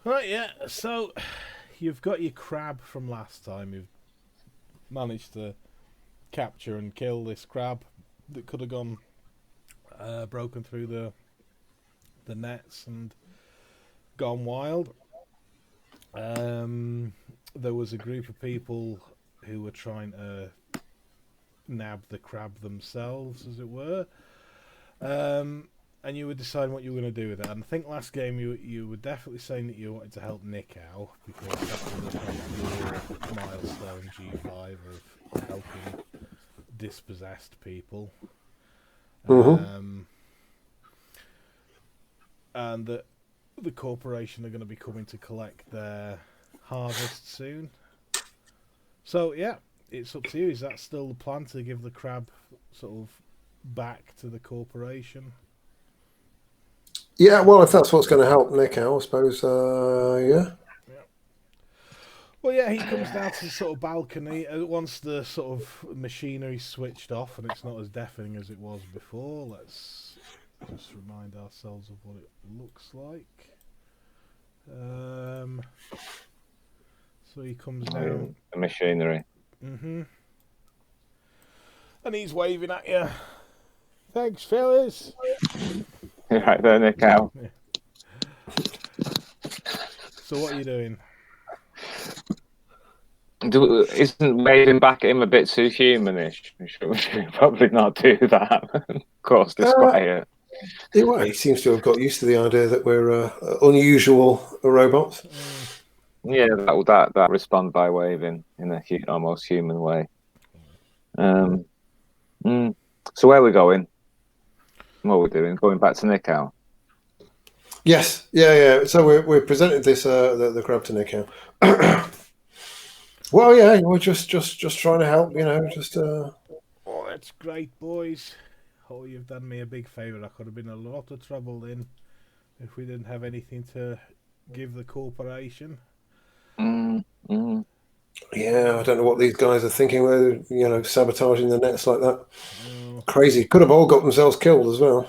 Right, yeah. So you've got your crab from last time. You've managed to capture and kill this crab that could have gone broken through the nets and gone wild. There was a group of people who were trying to nab the crab themselves, as it were. And you were deciding what you were going to do with it. And I think last game you were definitely saying that you wanted to help Nick out because that was your milestone G5 of helping dispossessed people. And that the corporation are going to be coming to collect their harvest soon. So yeah, it's up to you. Is that still the plan to give the crab sort of back to the corporation? Yeah, well, if that's what's going to help Nick out, I suppose, yeah. Well, yeah, he comes down to the sort of balcony once the sort of machinery switched off and it's not as deafening as it was before. Let's just remind ourselves of what it looks like. So he comes down. The machinery. And he's waving at you. Thanks, fellas. Right there, Nick out. Yeah. So what are you doing? Isn't waving back at him a bit too humanish? We should probably not do that. Of course, disquiet. Well, he seems to have got used to the idea that we're unusual robots. Yeah, that respond by waving in a almost human way. So where are we going? What are we doing? Going back to Nico? Yes, yeah. So we're presented this the crab to Nico. Well, yeah, we're just trying to help, just. Oh, that's great, boys. Oh, you've done me a big favour. I could have been a lot of trouble then if we didn't have anything to give the corporation. Yeah, I don't know what these guys are thinking. They're, sabotaging the nets like that. Crazy. Could have all got themselves killed as well.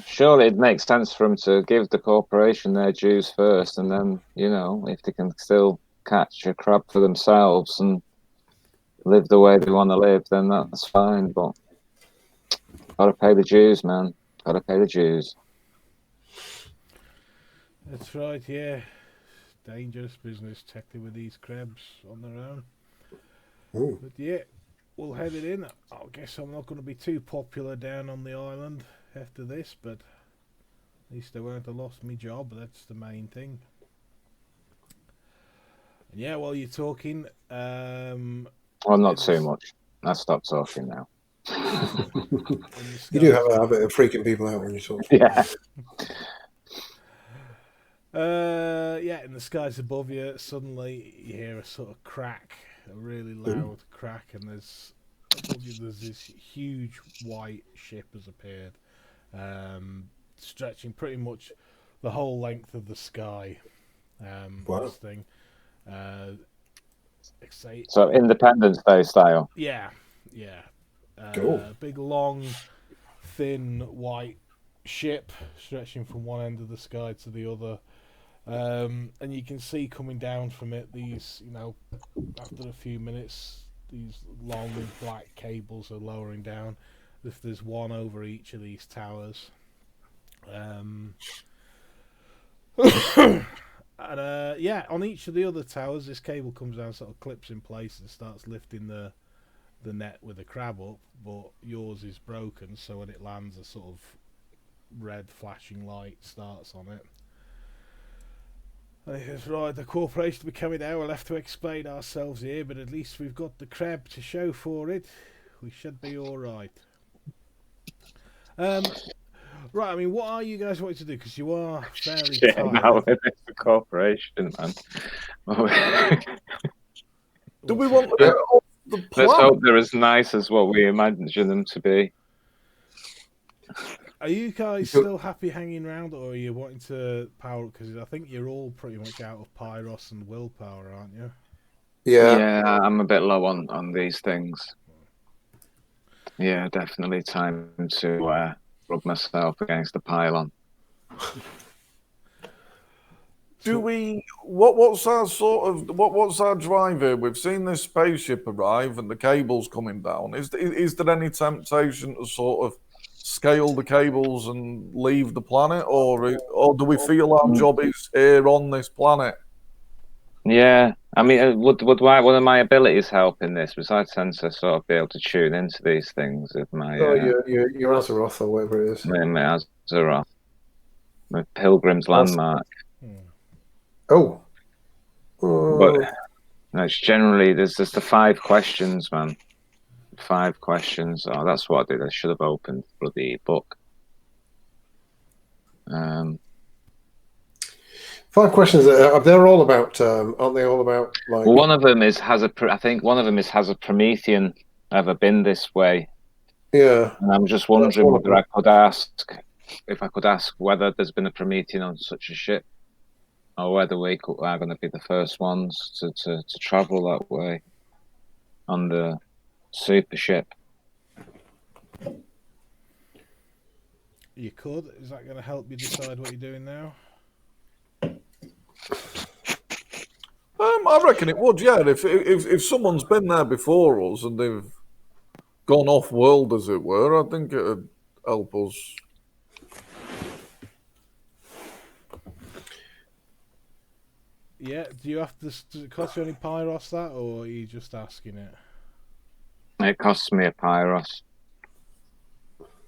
Surely it makes sense for them to give the corporation their dues first, and then, if they can still catch a crab for themselves and live the way they want to live, then that's fine. But gotta pay the dues, man. Gotta pay the dues. That's right, yeah. Dangerous business tackling with these crabs on their own. But yeah, we'll head it in. I guess I'm not going to be too popular down on the island after this, but at least I won't have lost my job. That's the main thing. And yeah, while you're talking, well, not too much. I'll stop talking now. You do have a habit of freaking people out when you talk. Yeah. Yeah, in the skies above you, suddenly you hear a sort of crack, a really loud crack, and there's this huge white ship has appeared, stretching pretty much the whole length of the sky. Wow. This thing. So Independence Day style. Yeah. Cool. Big, long, thin, white ship stretching from one end of the sky to the other. And you can see coming down from it these, after a few minutes, these long black cables are lowering down. If there's one over each of these towers. And on each of the other towers, this cable comes down, sort of clips in place and starts lifting the net with the crab up. But yours is broken, so when it lands, a sort of red flashing light starts on it. And he says, right, the corporation will be coming down. We'll have to explain ourselves here, but at least we've got the crab to show for it. We should be all right. Right, I mean, what are you guys wanting to do? Because you are fairly tired. No, it's the corporation, man. Do we want to get off the plan? Let's hope they're as nice as what we imagine them to be. Are you guys still happy hanging around, or are you wanting to power up? Because I think you're all pretty much out of pyros and willpower, aren't you? Yeah, I'm a bit low on these things. Yeah, definitely time to rub myself against the pylon. Do we? What's our sort of what's our drive here? We've seen this spaceship arrive and the cables coming down. Is there any temptation to sort of scale the cables and leave the planet, or do we feel our job is here on this planet? Yeah, I mean, would one of my abilities help in this? Besides sensor, sort of be able to tune into these things with my your Azeroth or whatever it is. my Azeroth, my Pilgrim's Landmark. Oh. But no, it's generally there's just the 5 questions, man. 5 questions. Oh, that's what I did. I should have opened the book. 5 questions. They're all about, aren't they? All about like. Well, one of them I think one of them has a Promethean ever been this way? Yeah. And I'm just wondering whether I could ask whether there's been a Promethean on such a ship, or whether we are going to be the first ones to travel that way on the super ship. You could. Is that going to help you decide what you're doing now? I reckon it would. Yeah, if someone's been there before us and they've gone off world, as it were, I think it'd help us. Yeah. Do you have to? Does it cost you any pyros that, or are you just asking it? It costs me a pyros.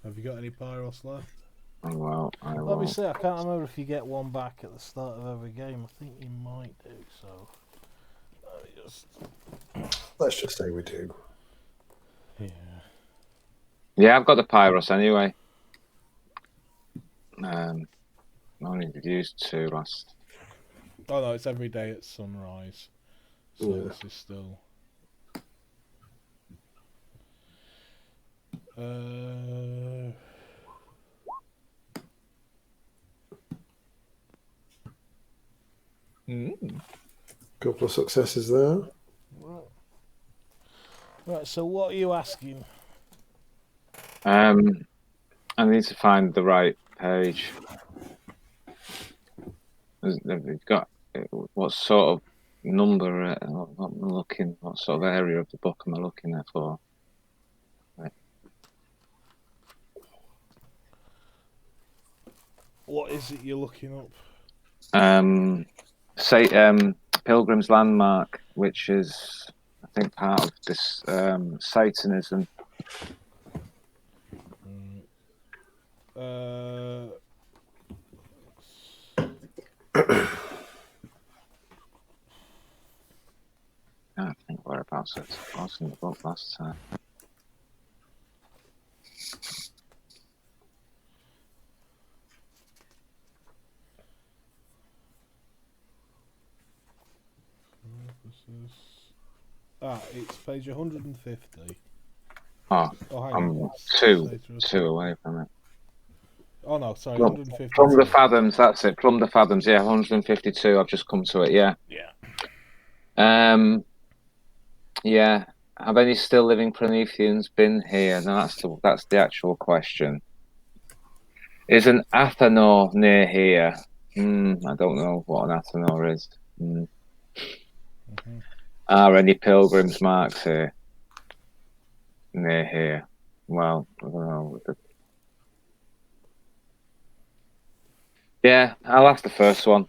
Have you got any pyros left? Oh, well, Let me see. I can't remember if you get one back at the start of every game. I think you might do. So, Let's just say we do. Yeah. Yeah, I've got the pyros anyway. I only used 2 last. Oh no, it's every day at sunrise. So this is still. Couple of successes there. Right. So what are you asking? I need to find the right page. We've got what sort of number? What am I looking? What sort of area of the book am I looking at for? Right. What is it you're looking up? Pilgrim's Landmark, which is I think part of this Satanism. I think whereabouts it was in the book last time. It's page 150. Oh, hang I'm on. two away from it. Oh no, sorry, From 150. From the Fathoms, that's it. From the Fathoms, yeah, 152. I've just come to it, yeah. Yeah. Yeah. Have any still living Prometheans been here? No, that's the actual question. Is an Athanor near here? I don't know what an Athanor is. Are any pilgrims marks here? Near here? Well, I don't know. Yeah, I'll ask the first one.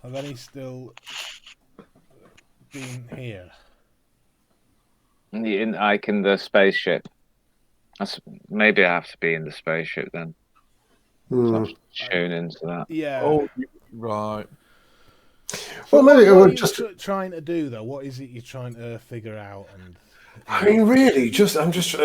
Have any still been here? In the spaceship. Maybe I have to be in the spaceship then. So tune into that. Yeah. Oh, right. Well, maybe it would just trying to do though. What is it you're trying to figure out? And I mean, really, I'm just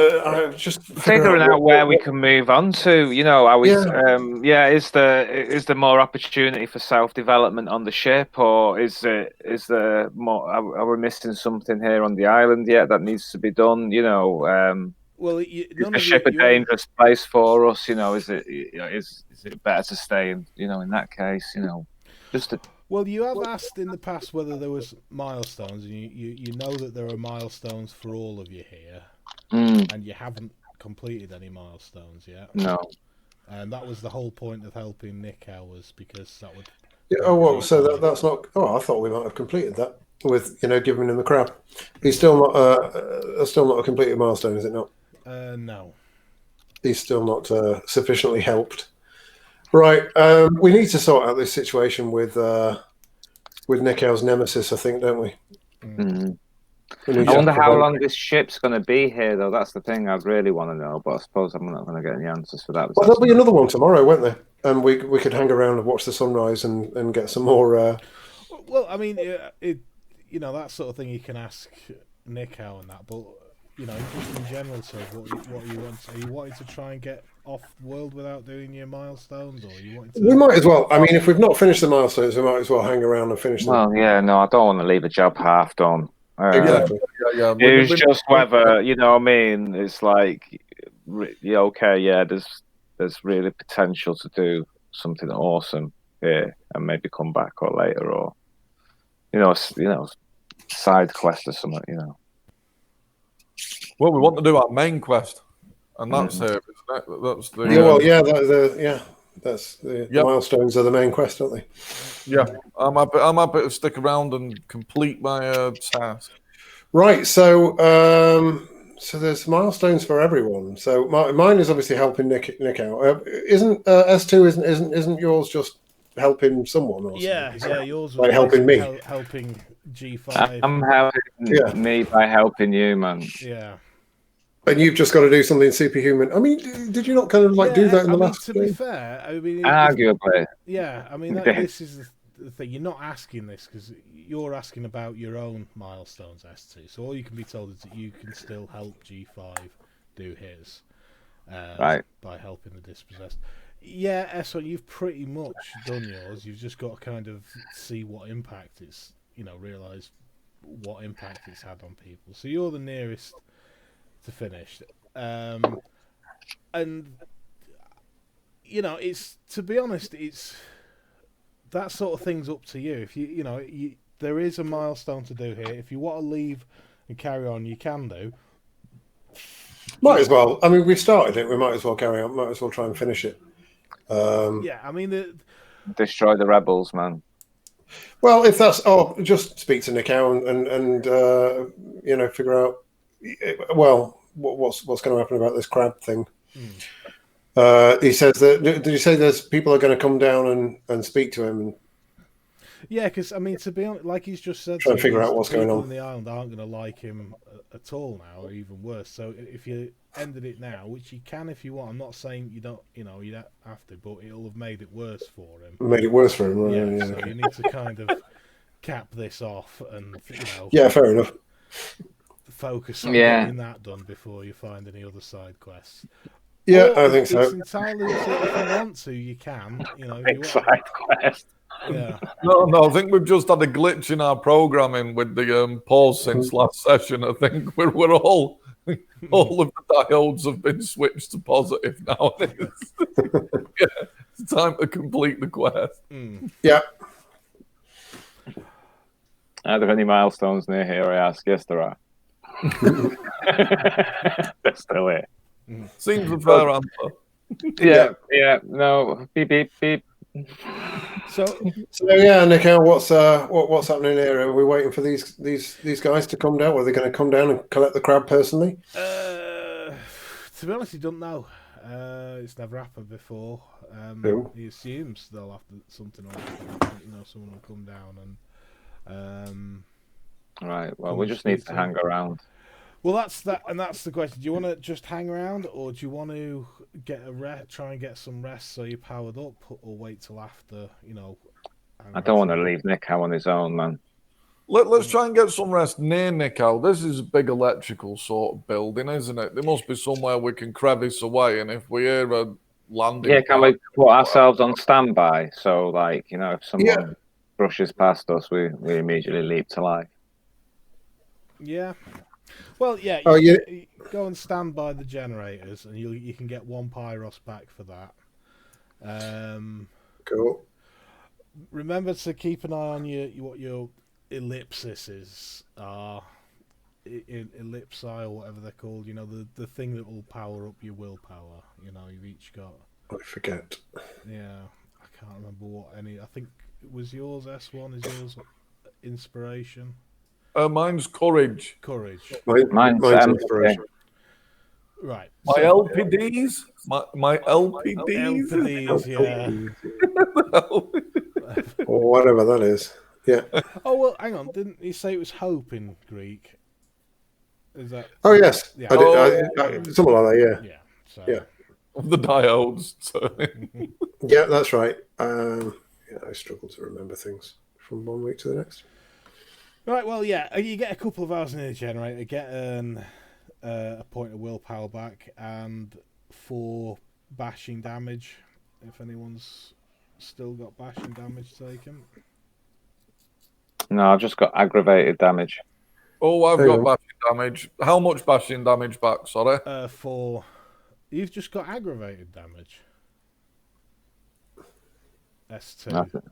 figuring out where we can move on to. You know, are we? Is there more opportunity for self-development on the ship, or is there more? Are we missing something here on the island yet that needs to be done? You know, well, is the ship a dangerous place for us? You know, is it better to stay in? You know, in that case, you know, just to. Well, you have asked in the past whether there was milestones, and you know that there are milestones for all of you here, and you haven't completed any milestones yet. No. And that was the whole point of helping Nick was because that would Yeah, oh, well, so that's not. Oh, I thought we might have completed that with giving him the crab. He's still not. Still not a completed milestone, is it not? No. He's still not sufficiently helped. Right. We need to sort out this situation with Nickow's nemesis, I think, don't we? Mm. We need I to wonder how prevent- long this ship's going to be here, though. That's the thing I'd really want to know, but I suppose I'm not going to get any answers for that. Well, there'll be another one tomorrow, won't there? And we could hang around and watch the sunrise and get some more. Well, I mean, that sort of thing you can ask Nickow and that, but just in general, so what you want? Are you wanting to try and get off world without doing your milestones, or are you wanting to? We might as well. I mean, if we've not finished the milestones, we might as well hang around and finish them. Well, yeah, no, I don't want to leave a job half done. Exactly. Yeah. It's just whether what I mean. It's like, yeah, okay, yeah. There's really potential to do something awesome here, and maybe come back or later, or side quest or something. Well, we want to do our main quest, and that's it. That's the that's the milestones are the main quest, aren't they? Yeah, I'm happy to stick around and complete my task. Right. So there's milestones for everyone. So mine is obviously helping Nick out. Isn't S2? Isn't yours just helping someone? Or yeah, yours was like helping me, helping G5. I'm helping me by helping you, man. Yeah. And you've just got to do something superhuman. I mean, did you not kind of do that in the last? To be fair, I mean, arguably. Yeah, I mean, this is the thing. You're not asking this because you're asking about your own milestones, S2. So all you can be told is that you can still help G5 do his, right, by helping the dispossessed. Yeah, S1, you've pretty much done yours. You've just got to kind of see what impact it's, realise what impact it's had on people. So you're the nearest to finish, and it's, to be honest, it's that sort of thing's up to you. If there is a milestone to do here. If you want to leave and carry on, you can do. Might as well. I mean, we've started it. We might as well carry on. Might as well try and finish it. Yeah, I mean, destroy the rebels, man. Well, if that's just speak to Nickow and figure out. Well, what's going to happen about this crab thing? He says that. Did you say there's people are going to come down and speak to him? Yeah, because I mean, to be honest, like he's just said, trying to figure out what's going on. In the island aren't going to like him at all now, or even worse. So if you ended it now, which you can if you want, I'm not saying you don't, you don't have to, but it'll have made it worse for him. Made it worse for him, right? Yeah, so you need to kind of cap this off and Yeah, fair enough. Focus on getting that done before you find any other side quests. Yeah, I think so. It's entirely if you want to, you can. Side quest. Yeah. No, I think we've just had a glitch in our programming with the pause since last session. I think we're all of the diodes have been switched to positive now. It's time to complete the quest. Yeah. Are there any milestones near here? I ask. Yes, there are. They're still here. Seems a fair answer. Yeah. No. Beep beep beep. So yeah, Nickow, what's happening here? Are we waiting for these guys to come down? Are they going to come down and collect the crab personally? To be honest, he doesn't know. It's never happened before. He assumes they'll have something will happen. Someone will come down and. Right. Well, we just need to hang around. Well, that's the question. Do you want to just hang around, or do you want to get try and get some rest so you're powered up, or wait till after? I don't want to leave Nickow on his own, man. Let's try and get some rest near Nickow. This is a big electrical sort of building, isn't it? There must be somewhere we can crevice away, and if we hear a landing... Yeah, can we put ourselves on standby? So, if someone brushes past us, we immediately leap to life. Yeah. Well, yeah. You go and stand by the generators, and you can get 1 Pyros back for that. Cool. Remember to keep an eye on what your ellipses are. Ellipsi or whatever they're called. The thing that will power up your willpower. You've each got. I forget. Yeah, I can't remember what any. I think Was yours S1? Is yours inspiration? Mine's courage. Courage. Mine's inspiration. Right. My so- LPDs? My LPDs? LPDs, yeah. Or whatever that is. Yeah. Oh, well, hang on. Didn't you say it was hope in Greek? Is that... Oh, yes. Yeah. I did, something like that, yeah. Yeah. So... Yeah. The diodes. Yeah, that's right. Yeah, I struggle to remember things from one week to the next. Right, well, yeah, you get a couple of hours in the generator, get a point of willpower back, and 4 bashing damage, if anyone's still got bashing damage taken. No, I've just got aggravated damage. Oh, I've got bashing damage. How much bashing damage back, sorry? 4. You've just got aggravated damage. S2.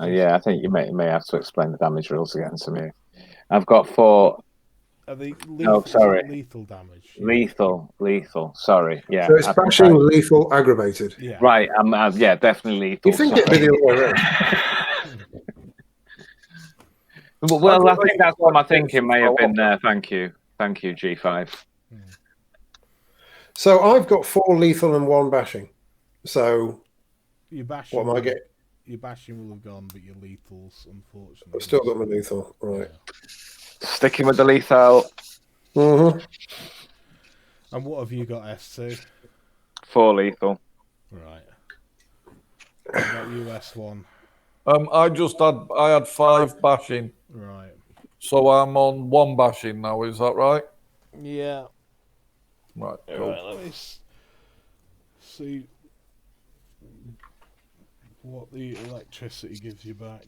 Yeah, I think you may have to explain the damage rules again to me. I've got 4. Are they lethal, No, sorry. lethal damage? Lethal. Sorry, yeah. So it's bashing, lethal, aggravated. Yeah. Right, yeah, definitely lethal. You think it'd be the other way around? Well, I think that's what my thinking may have been there. Thank you, G5. So I've got 4 lethal and 1 bashing. So Your bashing, what am I getting? Your bashing will have gone, but your lethals, unfortunately. I've still got my lethal, right. Sticking with the lethal. Mm-hmm. And what have you got, S2? 4 lethal. Right. What about you, S1? I had 5 bashing. Right. So I'm on 1 bashing now, is that right? Yeah. Right, cool. Right, let me see what the electricity gives you back.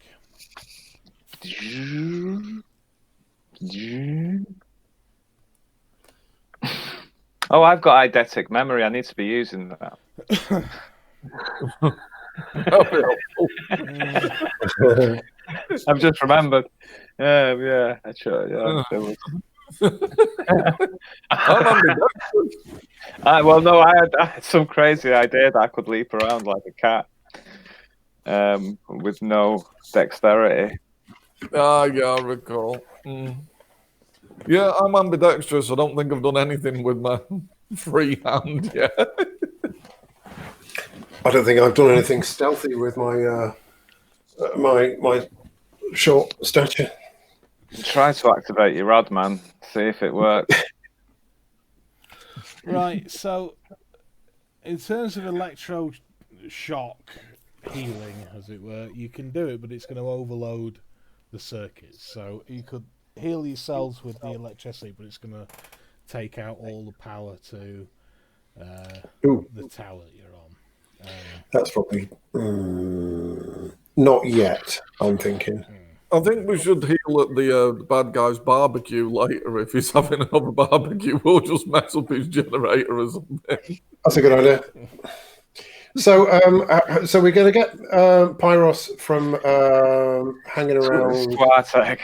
Oh, I've got eidetic memory. I need to be using that. I've just remembered. Yeah, sure. Yeah. Well, no, I had some crazy idea that I could leap around like a cat, with no dexterity. Yeah, I recall. Yeah, I'm ambidextrous. I don't think I've done anything with my free hand yet. I don't think I've done anything stealthy with my my short stature. Try to activate your rod, man. See if it works. Right, so in terms of electroshock healing, as it were, you can do it, but it's going to overload the circuits. So you could heal yourselves with the electricity, but it's going to take out all the power to the tower that you're on. That's probably not yet, I'm thinking. I think we should heal at the bad guy's barbecue later. If he's having another barbecue, we'll just mess up his generator or something. That's a good idea. So, so we're going to get Pyros from hanging around Squarteg.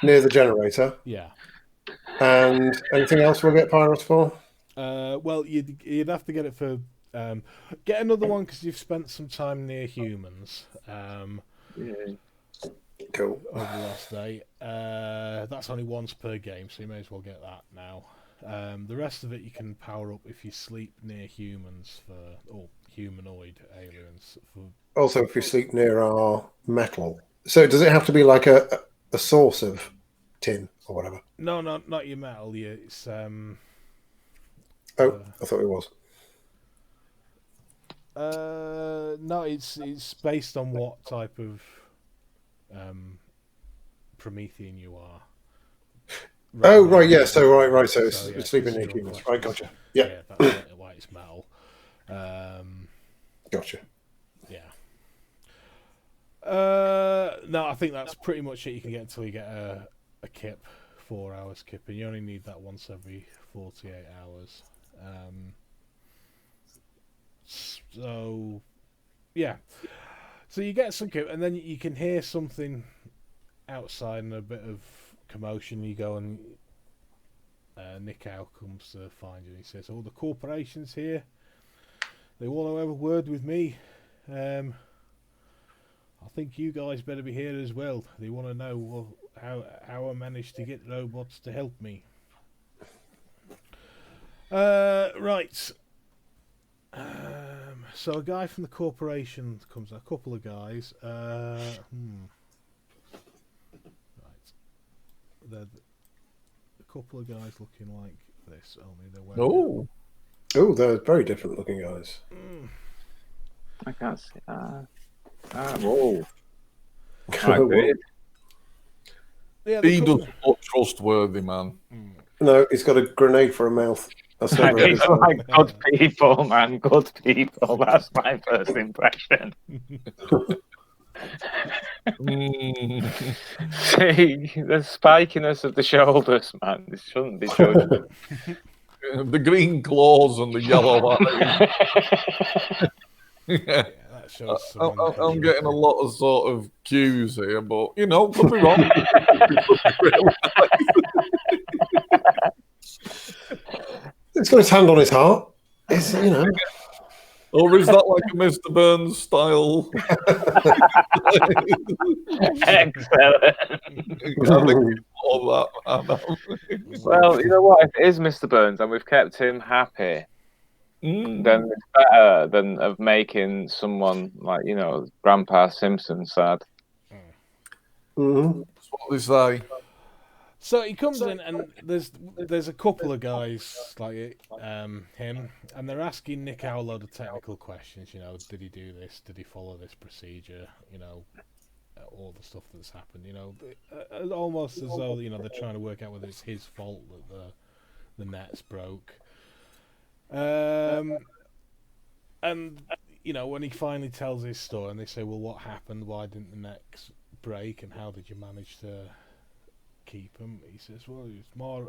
near the generator. Yeah. And anything else we'll get Pyros for? Well, you'd have to get it for get another one because you've spent some time near humans. Cool. Over the last day. That's only once per game, so you may as well get that now. The rest of it you can power up if you sleep near humans or humanoid aliens. Also, if you sleep near our metal. So does it have to be like a source of tin or whatever? No, not your metal. It's Oh, I thought it was. No, it's based on what type of Promethean you are. Right, yeah. So right. So it's sleeping near humans. Right, gotcha. Yeah, that's why it's metal. Gotcha. Yeah. No, I think that's pretty much it. You can get until you get a kip, 4 hours kip, and you only need that once every 48 hours. So, yeah. So you get some kip, and then you can hear something outside and a bit of commotion. You go and Nick Howe comes to find you and he says, "Oh, the corporation's here. They want to have a word with me. I think you guys better be here as well. They want to know how I managed to get robots to help me. Right. So a guy from the corporation comes. A couple of guys. Right. A couple of guys looking like this. Only they're wearing. Oh, they're very different looking guys. I can't see. Whoa. Yeah, He doesn't look trustworthy, man. No, he's got a grenade for a mouth. That's never a good He's sign. like good people, man. Good people. That's my first impression. See, the spikiness of the shoulders, man. This shouldn't be judged. The green claws and the yellow eyes. Yeah, that shows some I'm getting a lot of sort of cues here, but you know, could be wrong. He's got his hand on his heart. It's, you know. Or is that like a Mr. Burns style? Excellent. I think all that. Well, you know what? If it is Mr. Burns and we've kept him happy, then it's better than of making someone like, you know, Grandpa Simpson sad. Mm-hmm. That's what they say. So he comes in, and there's a couple of guys like him, and they're asking Nick Howe a load of technical questions. You know, did he do this? Did he follow this procedure? You know, all the stuff that's happened. You know, almost as though they're trying to work out whether it's his fault that the nets broke. And you know, when he finally tells his story, and they say, "Well, what happened? Why didn't the nets break? And how did you manage to keep them?" He says, "Well, there's more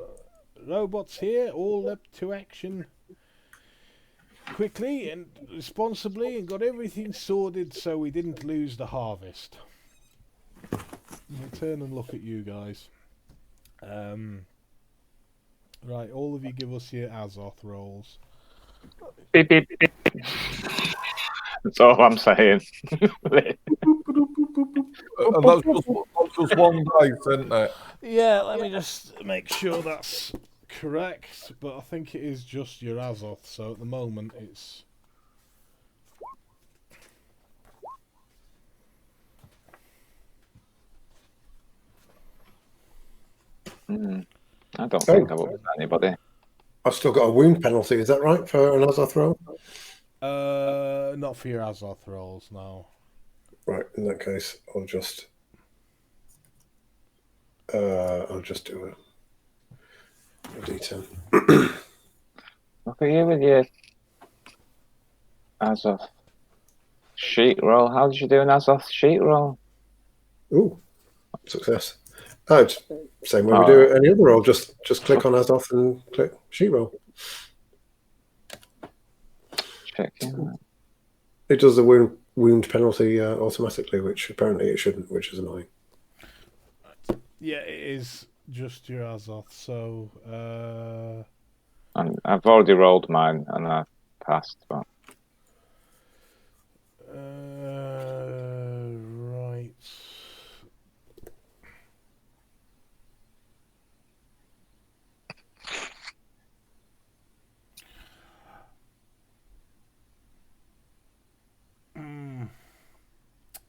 robots here, all leapt to action quickly and responsibly, and got everything sorted so we didn't lose the harvest." I'll turn and look at you guys. Right, all of you give us your Azoth rolls. Beep, beep, beep. That's all I'm saying. And that's just one dice, isn't it? Yeah, let me just make sure that's correct, but I think it is just your Azoth, so at the moment it's... I don't think I will with anybody. I've still got a wound penalty. Is that right for an Azoth roll? Not for your Azoth rolls, no. Right. In that case, I'll just do a D10. Look at you with your Azoth sheet roll. How did you do an Azoth sheet roll? Ooh, success. Oh, it's same way we do any other roll. Just click on Azoth and click sheet roll. Checking. It does the wound penalty automatically, which apparently it shouldn't, which is annoying. Yeah, it is just your Azoth, so... I've already rolled mine and I passed. But... right.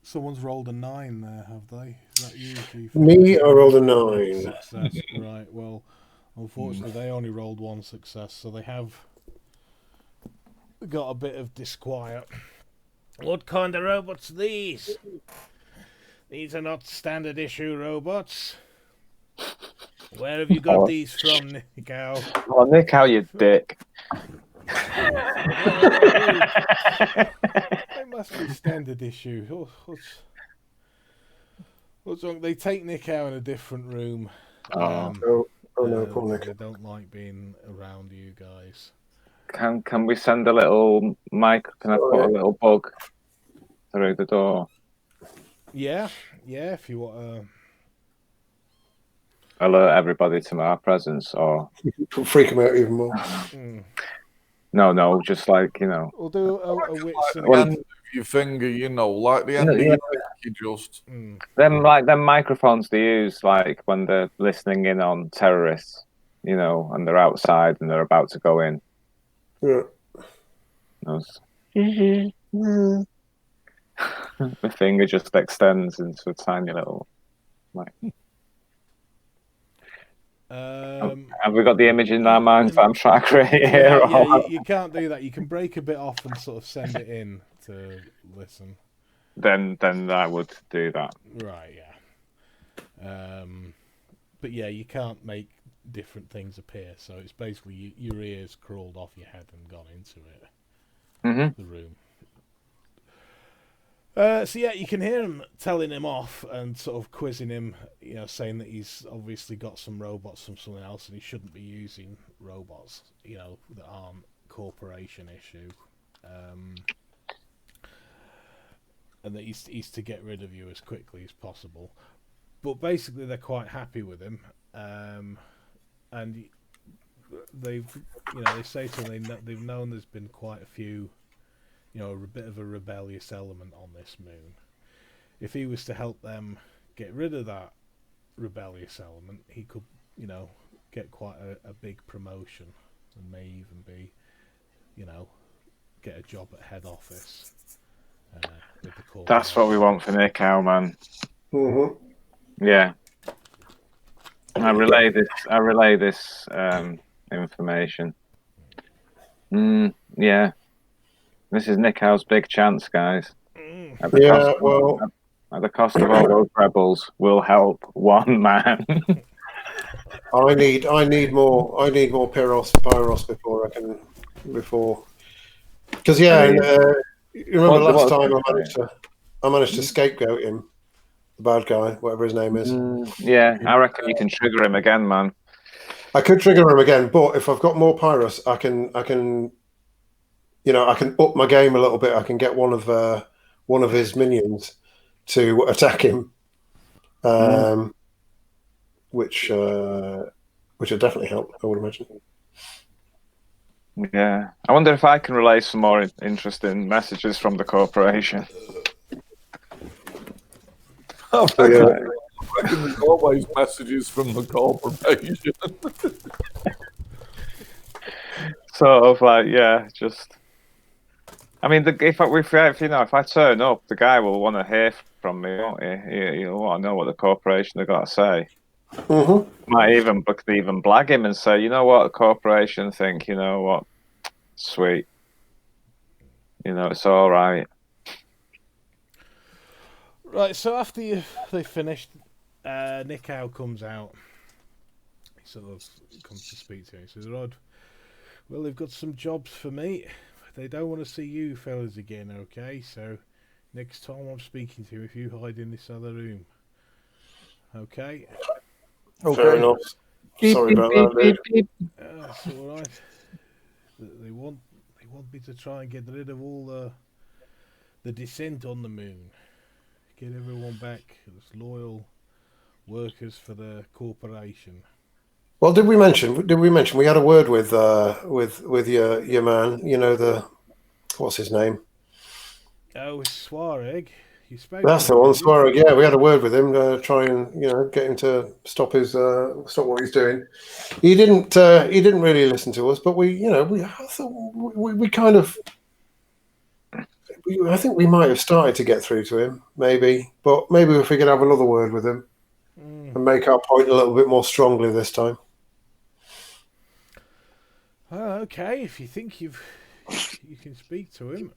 Someone's rolled a 9 there, have they? Is that you, Chief? Me, I rolled a 9. Success. Right, well, unfortunately they only rolled one success, so they have got a bit of disquiet. What kind of robots are these? These are not standard issue robots. Where have you got these from, Nick Howe? Oh, Nick Howe, you dick. They must be standard issue. What's wrong? They take Nick Howe in a different room. Oh no, poor Nick. They don't like being around you guys. Can we send a little mic? Can I put a little bug through the door? Yeah, if you want Alert everybody to my presence, or freak them out even more. No, just like, you know. We'll do a wits and End of your finger, you know, like the end of your you just. Them microphones they use like when they're listening in on terrorists, you know, and they're outside and they're about to go in. Yeah. Those. The finger just extends into a tiny little. Like, have we got the image in our minds that I'm trying to create here? Yeah, you can't do that. You can break a bit off and sort of send it in to listen. Then I would do that. Right, yeah. But yeah, you can't make different things appear. So it's basically your ears crawled off your head and gone into it. The room. So yeah, you can hear him telling him off and sort of quizzing him, you know, saying that he's obviously got some robots from something else and he shouldn't be using robots, you know, that aren't corporation issue, and that he's to get rid of you as quickly as possible. But basically, they're quite happy with him, and they say to him they've known there's been quite a few. You know, a bit of a rebellious element on this moon. If he was to help them get rid of that rebellious element, he could, you know, get quite a big promotion and may even be, you know, get a job at head office with the corporation. That's what we want for Nikau, man. Yeah. I relay this information. Yeah. This is Nikau's big chance, guys. At the cost of all those rebels, will help one man. I need more Pyros before because you remember last time I managed to scapegoat him, the bad guy, whatever his name is. Yeah, I reckon you can trigger him again, man. I could trigger him again, but if I've got more Pyros, I can. You know, I can up my game a little bit. I can get one of his minions to attack him, which would definitely help. I would imagine. Yeah, I wonder if I can relay some more interesting messages from the corporation. I reckon there's always messages from the corporation. Sort of like, yeah, just. I mean, if I turn up, the guy will want to hear from me, won't he? He'll want to know what the corporation have got to say. Might even blag him and say, you know what, the corporation think, you know what, sweet, you know, it's all right. Right. So after they finished, Nikau comes out. He sort of comes to speak to him. He says, "Rod, well, they've got some jobs for me. They don't want to see you fellas again, okay? So next time I'm speaking to you, if you hide in this other room, okay?" Fair enough. Sorry about that, dude. That's all right. They want me to try and get rid of all the dissent on the moon, get everyone back as loyal workers for the corporation. Well, did we mention we had a word with your man? You know what's his name? Oh, Swareg. You spoke. That's the one, Swareg. Yeah, we had a word with him to try and get him to stop what he's doing. He didn't really listen to us, but I think we might have started to get through to him, maybe. But maybe if we could have another word with him and make our point a little bit more strongly this time. Okay, if you think you can speak to him,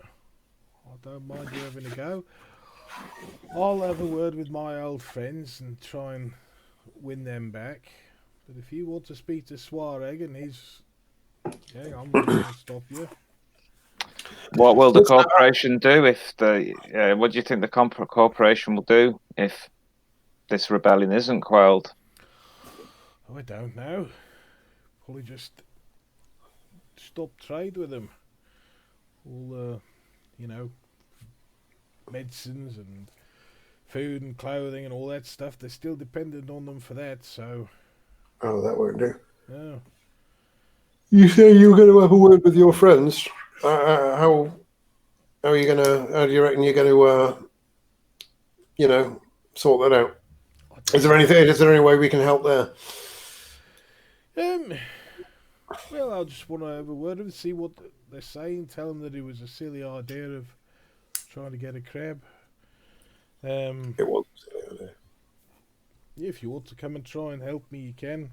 I don't mind you having a go. I'll have a word with my old friends and try and win them back. But if you want to speak to Swareg and I'm not going to stop you. What will the corporation do if what do you think the corporation will do if this rebellion isn't quelled? Oh, I don't know. Probably just stop trade with them. All medicines and food and clothing and all that stuff. They're still dependent on them for that. So. Oh, that won't do. No. You say you're going to have a word with your friends. How are you going to? How do you reckon you're going sort that out. Is there anything? Is there any way we can help there? Well, I'll just want to have a word with them, see what they're saying. Tell them that it was a silly idea of trying to get a crab. It was a silly idea. If you want to come and try and help me, you can.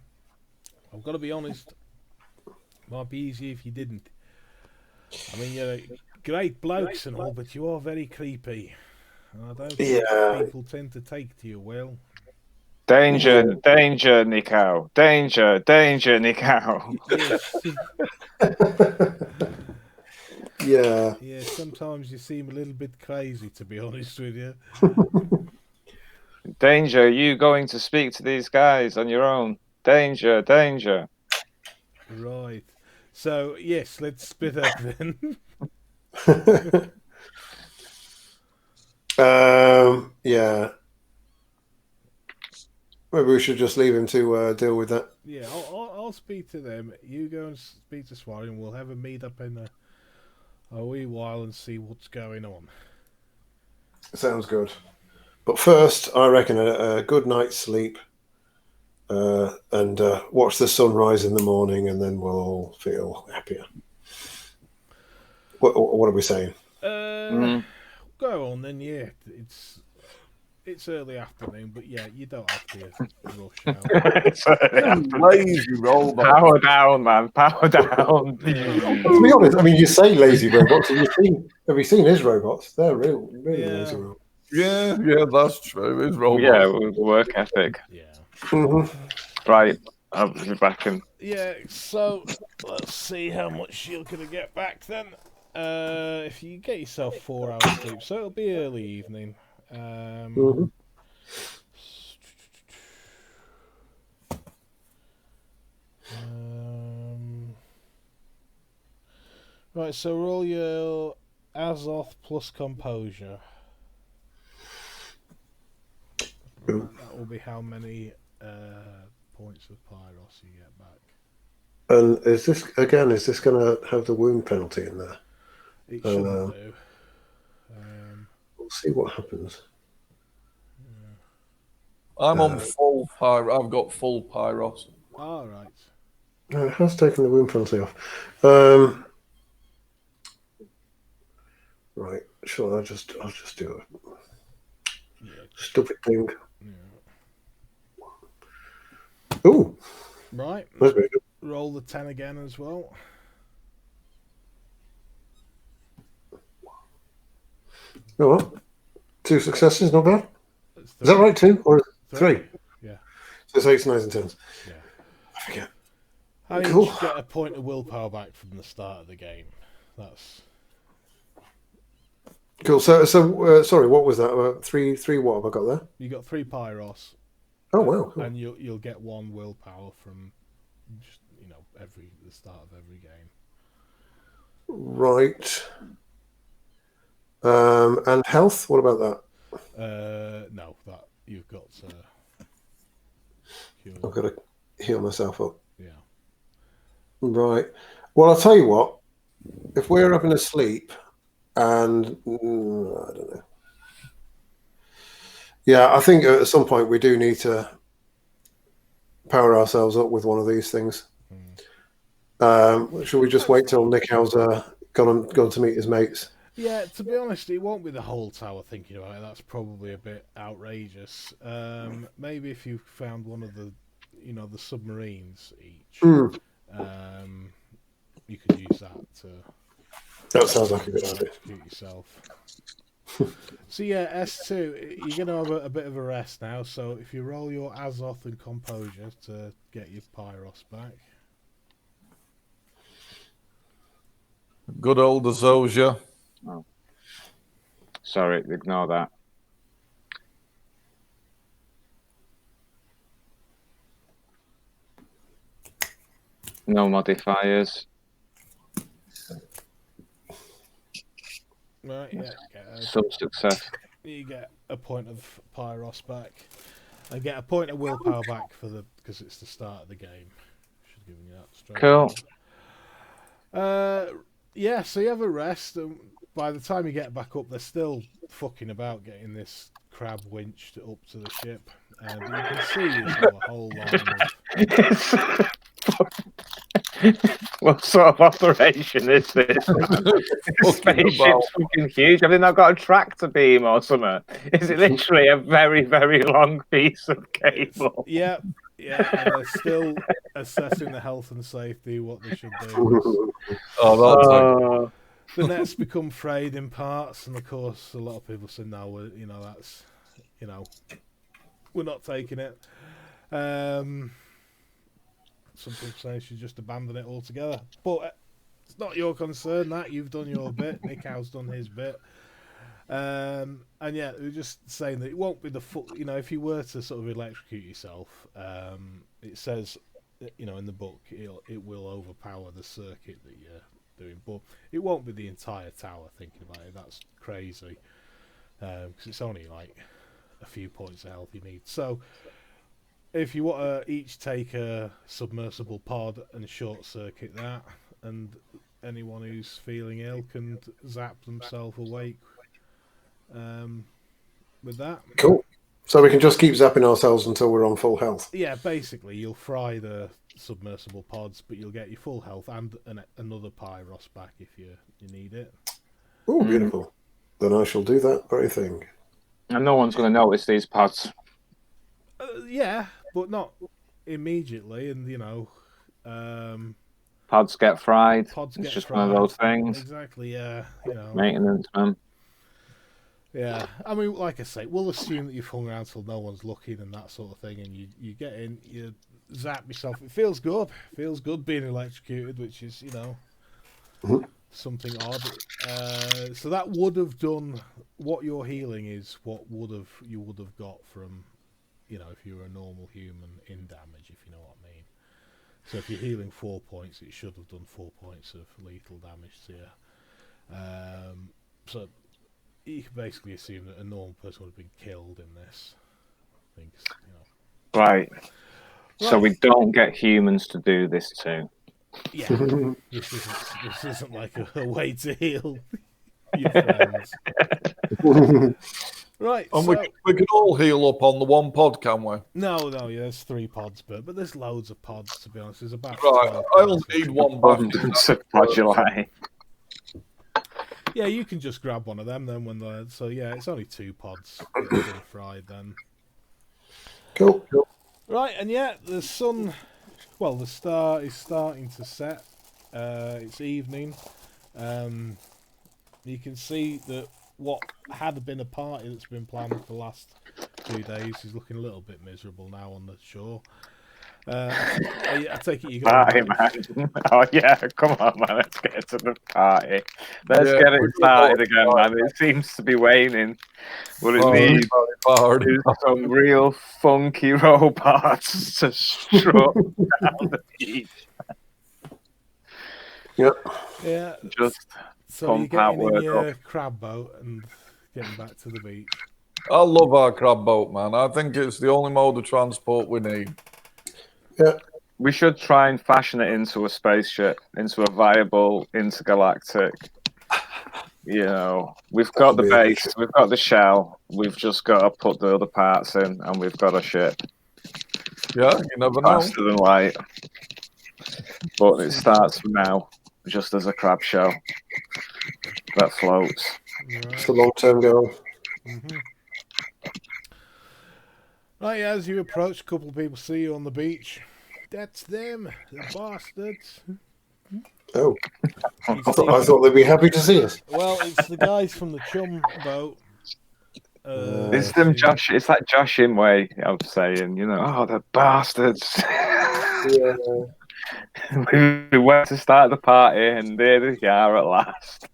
I've got to be honest. Might be easier if you didn't. I mean, you're great blokes and all, but you are very creepy. And I don't think people tend to take to you well. Danger, danger, Nico. Danger, danger, Nico. Yeah. Yeah, sometimes you seem a little bit crazy, to be honest with you. Danger, you going to speak to these guys on your own. Danger, danger. Right. So, yes, let's split up then. Yeah. Maybe we should just leave him to deal with that. Yeah, I'll speak to them. You go and speak to Swari, and we'll have a meet up in a wee while and see what's going on. Sounds good. But first, I reckon a good night's sleep and watch the sunrise in the morning, and then we'll all feel happier. What are we saying? Go on then, yeah. It's early afternoon, but yeah, you don't have to rush out. Lazy robot. Power down, man. Power down. To be honest, I mean, you say lazy robots. Have you seen his robots? They're really lazy robots. Yeah, that's true. His robot. Yeah, work ethic. Yeah. Mm-hmm. Right, I'll be back in. Yeah, so let's see how much you're going to get back then. If you get yourself 4 hours sleep, so it'll be early evening. Right, so roll your Azoth plus Composure. That will be how many points of Pyros you get back. And is this going to have the wound penalty in there? It shouldn't do. We'll see what happens. I'm on full pyro. I've got full pyros. All right. No, it has taken the wound penalty off. Right, sure. I'll just do it. Yeah. Stupid thing. Yeah. Ooh. Right. That's very good. Roll the 10 again as well. Oh well. 2 successes, not bad. Is that right? 2 or 3? Yeah. So it's 8s, 9s, and 10s. Yeah. I forget. I think Cool. you get a point of willpower back from the start of the game. That's Cool. So sorry, what was that? 3. What have I got there? you got 3 Pyros. Oh wow. Cool. And you'll get 1 willpower from just the start of every game. Right. And health. What about that? No, that you've got to heal. I've got to heal myself up. Yeah. Right. Well, I'll tell you what. If we're having a sleep, and I don't know. Yeah, I think at some point we do need to power ourselves up with one of these things. Should we just wait till Nick Hauser gone to meet his mates? Yeah, to be honest, it won't be the whole tower thinking about it. That's probably a bit outrageous. Maybe if you found one of the submarines each, you could use that to. That sounds like a good idea. Shoot yourself. So yeah, S2, you're going to have a bit of a rest now. So if you roll your Azoth and Composure to get your Pyros back. Good old Azozia. Oh. Sorry, ignore that. No modifiers. Right, yeah. Some success. You get a point of Pyros back. And get a point of willpower back because it's the start of the game. Should give you that straight. Cool. Yeah, so you have a rest, and by the time you get back up, they're still fucking about getting this crab winched up to the ship. But you can see there's a whole line of... What sort of operation is this? Spaceship's fucking huge. Have they not got a tractor beam or something? Is it literally a very, very long piece of cable? Yeah, and they're still assessing the health and safety, what they should do. The nets become frayed in parts, and of course, a lot of people say, no, that's, we're not taking it. Some people say you should just abandon it altogether. But it's not your concern, that. You've done your bit. Nick Howe's done his bit. And yeah, we're just saying that it won't be the full... if you were to sort of electrocute yourself, it says, in the book, it will overpower the circuit that you're doing. But it won't be the entire tower, thinking about it. That's crazy. Because it's only like a few points of health you need. So... if you want to each take a submersible pod and short circuit that, and anyone who's feeling ill can zap themselves awake with that. Cool. So we can just keep zapping ourselves until we're on full health. Yeah, basically, you'll fry the submersible pods, but you'll get your full health and another Pyros back if you need it. Oh, beautiful. Then I shall do that very thing. And no one's going to notice these pods. Yeah, but not immediately, and pods get fried. Pods it's get just fried. One of those things. Exactly, yeah. Maintenance, man. Yeah, I mean, like I say, we'll assume that you've hung around till no one's looking and that sort of thing, and you get in, you zap yourself. It feels good. Feels good being electrocuted, which is, something odd. So that would have done what your healing is. What you would have got from, if you were a normal human in damage, if you know what I mean. So if you're healing 4 points, it should have done 4 points of lethal damage to you. So you can basically assume that a normal person would have been killed in this. I think, Right. So we don't get humans to do this too. Yeah. this isn't like a way to heal your friends. Right. And so... we can all heal up on the one pod, can we? No, yeah, there's 3 pods, but there's loads of pods, to be honest. There's about right. I'll need one abundance of poduli. Yeah, you can just grab one of them then when they're... So yeah, it's only 2 pods that are fried then. Cool. Right, and yeah, the sun... Well, the star is starting to set. It's evening. You can see that what had been a party that's been planned for the last 2 days is looking a little bit miserable now on the shore. I take it you got party, man. Oh yeah, come on, man. Let's get to the party. Let's get it started again, man. It seems to be waning. What it needs is some real funky robots to strut down the beach. Yep. Yeah. Just so you're getting in your crab boat and getting back to the beach. I love our crab boat, man. I think it's the only mode of transport we need. Yeah. We should try and fashion it into a spaceship, into a viable intergalactic. We've got the base, we've got the shell, we've just got to put the other parts in, and we've got a ship. Yeah, you never know. Faster than light. But it starts from now, just as a crab shell that floats. It's the long-term goal. Mm-hmm. Right, as you approach, a couple of people see you on the beach. That's them, the bastards. Oh, I thought they'd be happy to see us. Well, it's the guys from the chum boat. It's them, Josh. It's that Joshing way of saying, the bastards. Yeah. We went to start the party, and there they are at last.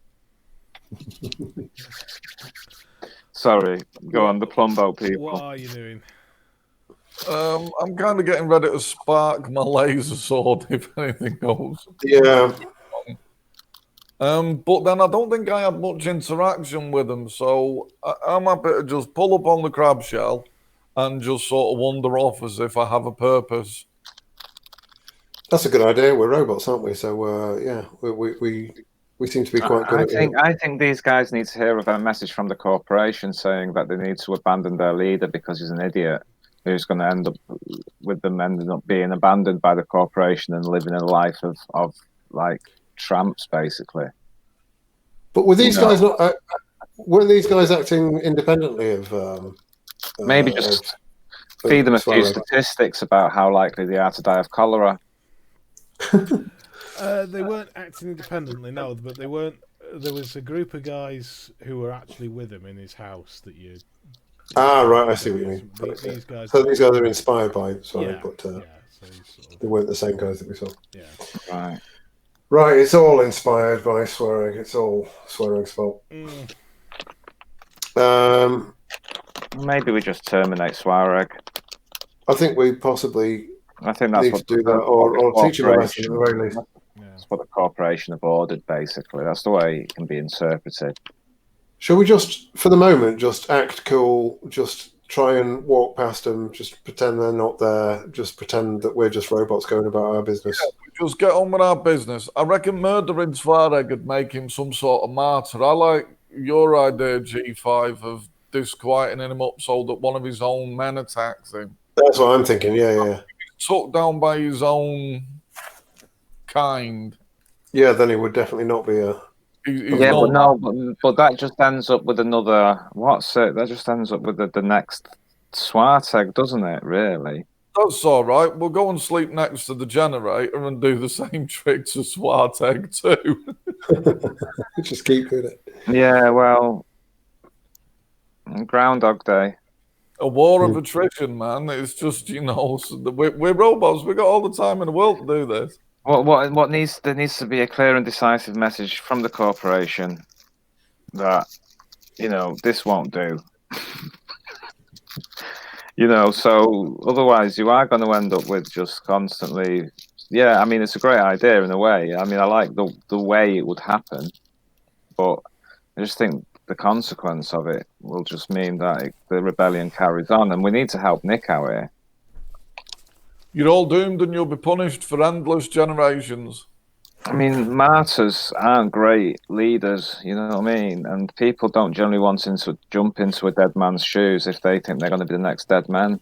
Sorry, go on, the plum boat people. What are you doing? I'm kind of getting ready to spark my laser sword if anything goes. Yeah. But then I don't think I had much interaction with them, so I'm happy to just pull up on the crab shell and just sort of wander off as if I have a purpose. That's a good idea. We're robots, aren't we? So yeah, we We seem to be quite good I at it. think these guys need to hear of a message from the corporation saying that they need to abandon their leader because he's an idiot who's going to end up with them ending up being abandoned by the corporation and living a life of like tramps, basically. But were these guys not? Were these guys acting independently of? Maybe just feed them a few statistics about how likely they are to die of cholera. They weren't acting independently, no, but they weren't. There was a group of guys who were actually with him in his house that you. Right, I see what you mean. These guys. So these guys are inspired by, but so they weren't the same guys that we saw. Yeah. Right. Right, it's all inspired by swearing. It's all swearing's fault. Maybe we just terminate Swareg. I think we possibly. I think that's need what to do that, or teach them a lesson at the very least. That's what the corporation have ordered, basically. That's the way it can be interpreted. Shall we just, for the moment, just act cool, just try and walk past them, just pretend they're not there, just pretend that we're just robots going about our business? Yeah, just get on with our business. I reckon murdering Swareg would make him some sort of martyr. I like your idea, G5, of disquieting him up so that one of his own men attacks him. That's what I'm thinking, yeah. Took down by his own kind. Yeah, then he would definitely not be a... but that just ends up with another... What's it? That just ends up with the next Swarteg, doesn't it, really? That's all right. We'll go and sleep next to the generator and do the same trick to Swarteg too. Just keep doing it. Yeah, well... Groundhog Day. A war of attrition, man. It's just, we're robots. We've got all the time in the world to do this. What needs there needs to be a clear and decisive message from the corporation that this won't do. So otherwise you are going to end up with just constantly. Yeah, I mean it's a great idea in a way. I mean I like the way it would happen, but I just think the consequence of it will just mean that the rebellion carries on, and we need to help Nick out here. You're all doomed and you'll be punished for endless generations. I mean, martyrs aren't great leaders, you know what I mean? And people don't generally want to jump into a dead man's shoes if they think they're going to be the next dead man.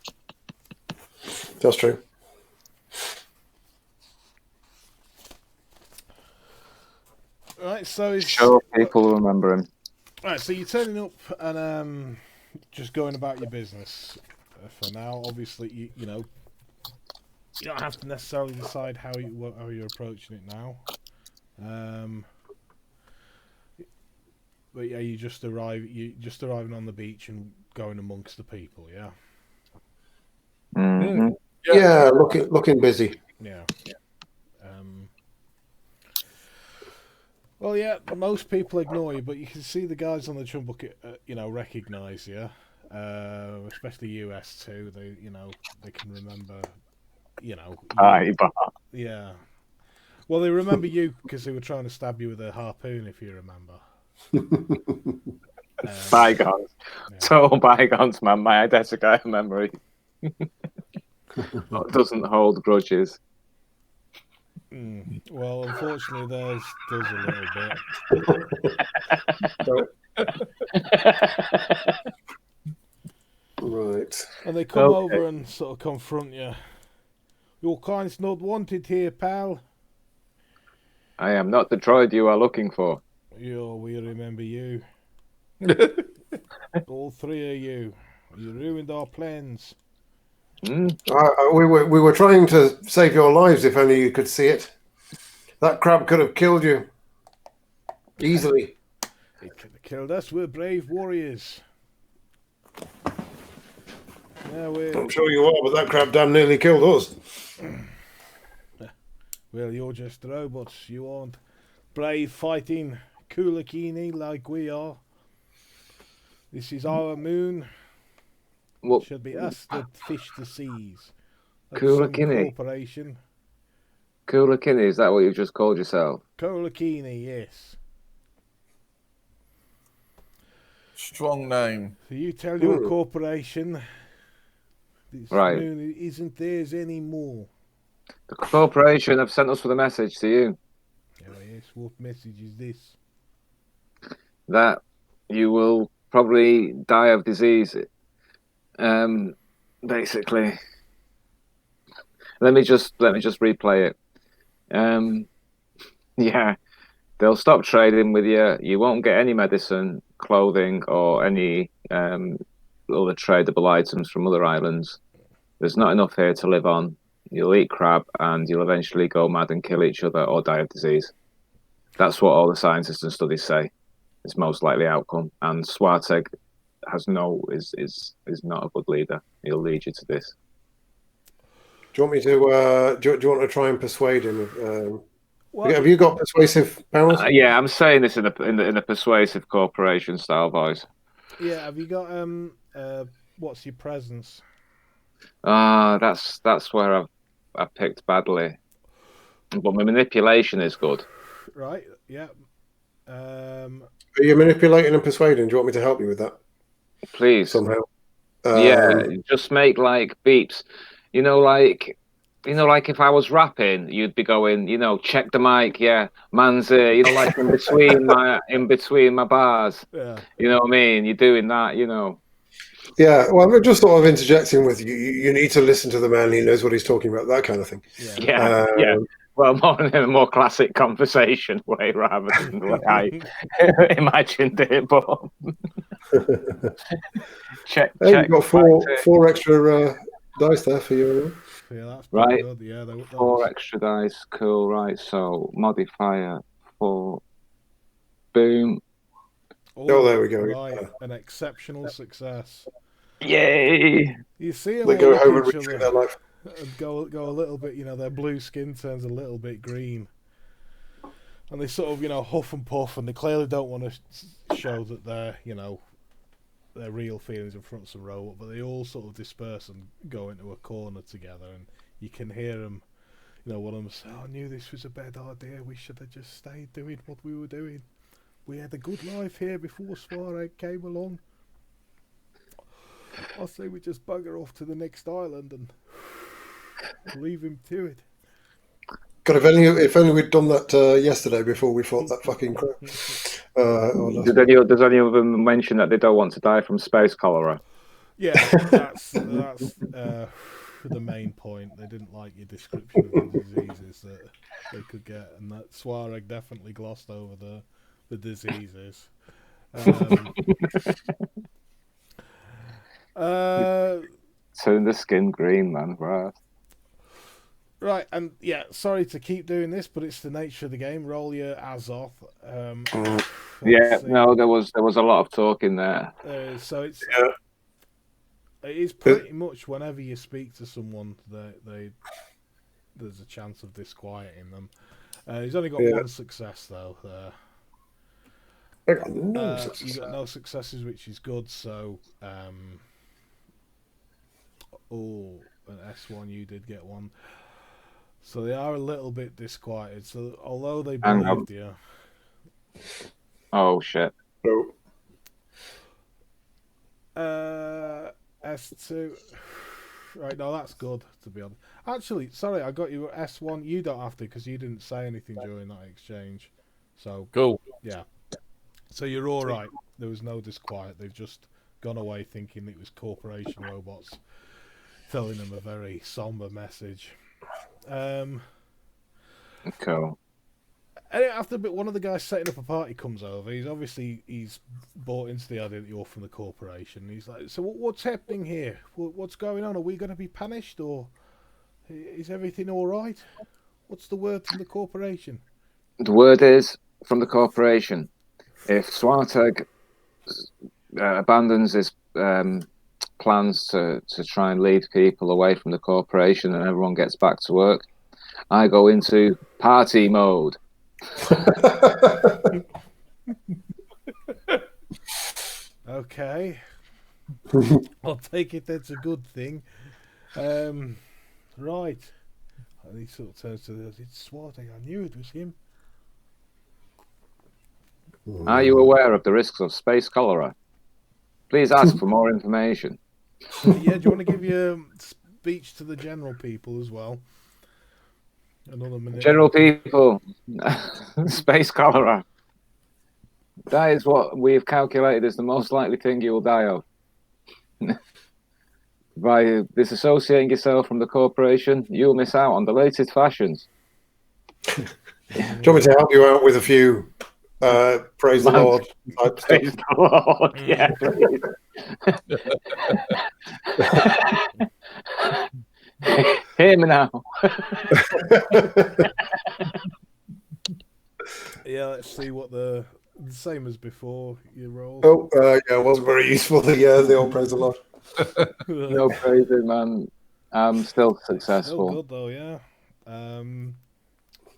That's true. Right, so sure people will remember him. Right, so you're turning up and just going about your business for now. Obviously, you don't have to necessarily decide how you're approaching it now. But yeah, you're just arriving on the beach and going amongst the people. Yeah. Mm-hmm. Yeah, looking busy. Yeah. Well, yeah, most people ignore you, but you can see the guys on the chum bucket, recognise you, especially US too. They can remember, Yeah. Well, they remember you because they were trying to stab you with a harpoon, if you remember. Bygones. Yeah. Total bygones, man. My identical memory doesn't hold grudges. Well, unfortunately, theirs does a little bit. Right. And they come over and sort of confront you. Your kind's not wanted here, pal. I am not the droid you are looking for. We remember you. All three of you. You ruined our plans. We were trying to save your lives, if only you could see it. That crab could have killed you. Easily. It could have killed us. We're brave warriors. Yeah, I'm sure you are, but that crab damn nearly killed us. Well, you're just robots. You aren't brave fighting Kulakini like we are. This is our moon. It should be us that fish the seas. Kulakini. Corporation. Kulakini, is that what you just called yourself? Kulakini, yes. Strong name. So you tell your corporation this moon isn't theirs anymore. The corporation have sent us with a message to you. Oh, yes. this? What message is this? That you will probably die of disease. Basically, let me just replay it. Yeah, they'll stop trading with you. You won't get any medicine, clothing, or any other tradable items from other islands. There's not enough here to live on. You'll eat crab, and you'll eventually go mad and kill each other or die of disease. That's what all the scientists and studies say is most likely outcome. And Swarteg is not a good leader. He'll lead you to this. Do you want me to? Do you want to try and persuade him? Well, Have you got persuasive powers? Yeah, I'm saying this in a persuasive corporation style voice. yeah. Have you got what's your presence? That's where I picked badly. But my manipulation is good. Right. Yeah. Are you manipulating and persuading? Do you want me to help you with that Please. somehow? Yeah, just make like beeps. Like if I was rapping, you'd be going, check the mic, yeah, man's here, like in between my bars. Yeah. You know what I mean? You're doing that, Yeah, well, I'm just sort of interjecting with you. You need to listen to the man. He knows what he's talking about. That kind of thing. Yeah, yeah. Well, more in a more classic conversation way rather than the way I imagined it. But check. You've got four extra dice there for you. Yeah, that's right. Good. Yeah, Four extra dice. Cool. Right. So modifier 4. Boom. Oh, there we go. Right, an exceptional success. Yay! You see them They go home and retreat their life. And go a little bit, their blue skin turns a little bit green. And they sort of, huff and puff, and they clearly don't want to show that they're, their real feelings in front of some robot, but they all sort of disperse and go into a corner together, and you can hear them, one of them say, I knew this was a bad idea, we should have just stayed doing what we were doing. We had a good life here before Svarag came along. I say we just bugger off to the next island and leave him to it. God, if only we'd done that yesterday before we fought that fucking crap. Does any of them mention that they don't want to die from space cholera? Yeah, that's the main point. They didn't like your description of the diseases that they could get, and that Swareg definitely glossed over the diseases. Turn the skin green, man, right? Right, and yeah, sorry to keep doing this, but it's the nature of the game. Roll your Azoth. No, there was a lot of talk in there. So it is pretty much whenever you speak to someone, there's a chance of disquieting them. He's only got one success though. I got no success. You got no successes, which is good. So, an S1, you did get one. So they are a little bit disquieted. So although they believed you, oh shit. S2. Right, no, that's good to be honest. Actually, sorry, I got you S1. You don't have to because you didn't say anything during that exchange. So cool. Yeah. So you're all right. There was no disquiet. They've just gone away thinking it was corporation robots telling them a very somber message. Cool. And after a bit, one of the guys setting up a party comes over. He's bought into the idea that you're from the corporation. He's like, so what's happening here? What's going on? Are we going to be punished, or is everything all right? What's the word from the corporation? The word is from the corporation. If Swarteg abandons his plans to try and lead people away from the corporation and everyone gets back to work, I go into party mode. Okay. I'll take it that's a good thing. Right. And he sort of turns to the others. It's Swarteg. I knew it was him. Are you aware of the risks of space cholera? Please ask for more information. Yeah, do you want to give your speech to the general people as well? Another General people, space cholera. That is what we've calculated is the most likely thing you will die of. By disassociating yourself from the corporation, you'll miss out on the latest fashions. Do you want me to help you out with a few praise the Lord type Praise stuff? the Lord, yeah, please. Hear me now. Yeah, let's see what the same as before. You roll. Oh, yeah, it wasn't very useful. The old praise the Lord. No praising, man. I'm still successful. Still good though, yeah.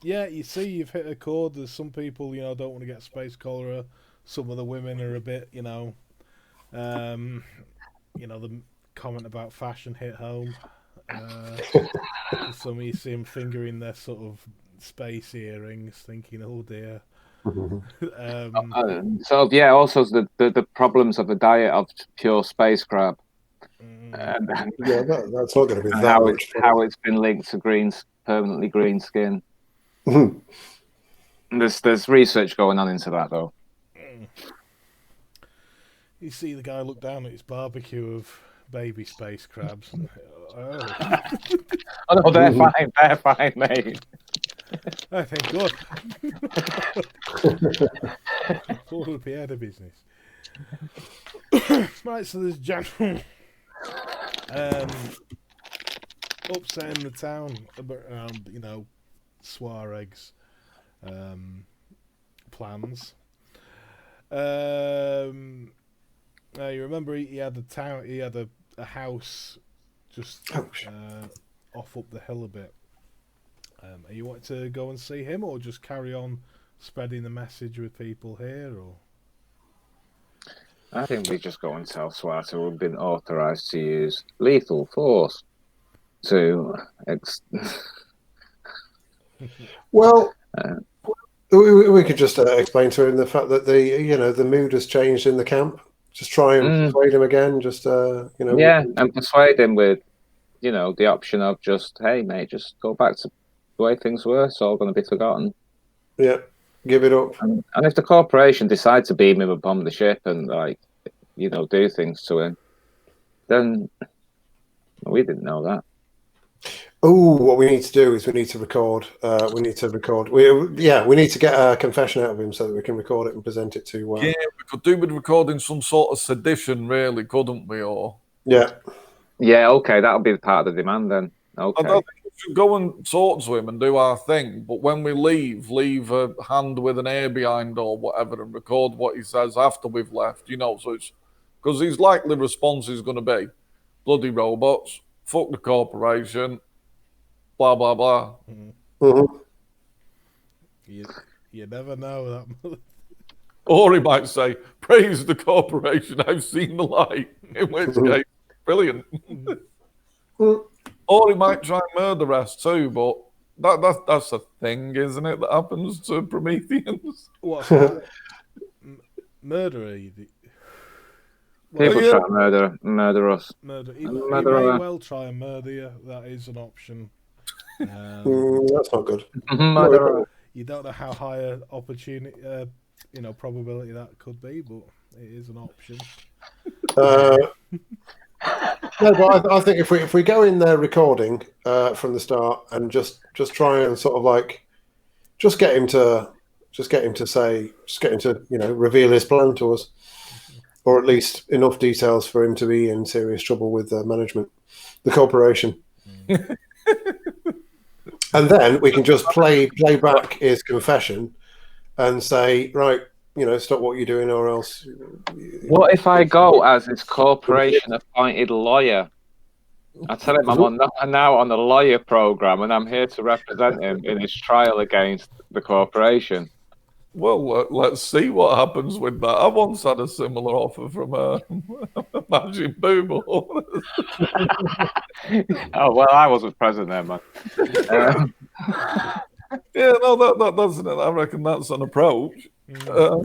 Yeah, you see, you've hit a chord. There's some people, don't want to get space cholera. Some of the women are a bit, the comment about fashion hit home. Some of you see them fingering their sort of space earrings, thinking, "Oh dear." So yeah, also the problems of a diet of pure space crab. And Yeah, that's not going to be that how much fun. how it's been linked to permanently green skin. There's research going on into that though. You see the guy look down at his barbecue of baby space crabs. And, Oh no, they're fine, mate. I think good. All would be out of business. Right, so there's general upsetting the town around, Swareg's plans. Now you remember he had a house just off up the hill a bit. Are you want to go and see him, or just carry on spreading the message with people here, or? I think we just go and tell Swatter we've been authorised to use lethal force to. Well, we could just explain to him the fact that the mood has changed in the camp. Just try and persuade him again. Just yeah, and persuade him with the option of just, hey mate, just go back to the way things were. It's all going to be forgotten. Yeah, give it up. And if the corporation decide to beam him upon the ship and do things to him, then we didn't know that. Oh, what we need to do is we need to record. We need to get a confession out of him so that we can record it and present it to. Yeah, we could do with recording some sort of sedition, really, couldn't we? Or yeah, okay, that'll be part of the demand then. Okay, I think we should go and talk to him and do our thing. But when we leave a hand with an ear behind or whatever, and record what he says after we've left. So it's because his likely response is going to be bloody robots, fuck the corporation. Blah blah blah. Mm-hmm. You never know that. Or he might say, "Praise the corporation, I've seen the light." In which case, brilliant. Or he might try and murder us too, but that's a thing, isn't it? That happens to Prometheans. What? Murderer? People try to murder us. He may well try and murder you. That is an option. That's not good. You don't know how high an opportunity, probability that could be, but it is an option. No, but I think if we go in there recording from the start and just try and sort of just get him to reveal his plan to us, or at least enough details for him to be in serious trouble with management, the corporation. And then we can just play back his confession and say, right, stop what you're doing, or else. What if I go as his corporation-appointed lawyer? I tell him I'm now on the lawyer program, and I'm here to represent him in his trial against the corporation. Well, let's see what happens with that. I once had a similar offer from Magic Boomer. Oh well, I wasn't present there, man. Yeah, no, that's it. I reckon that's an approach. Yeah,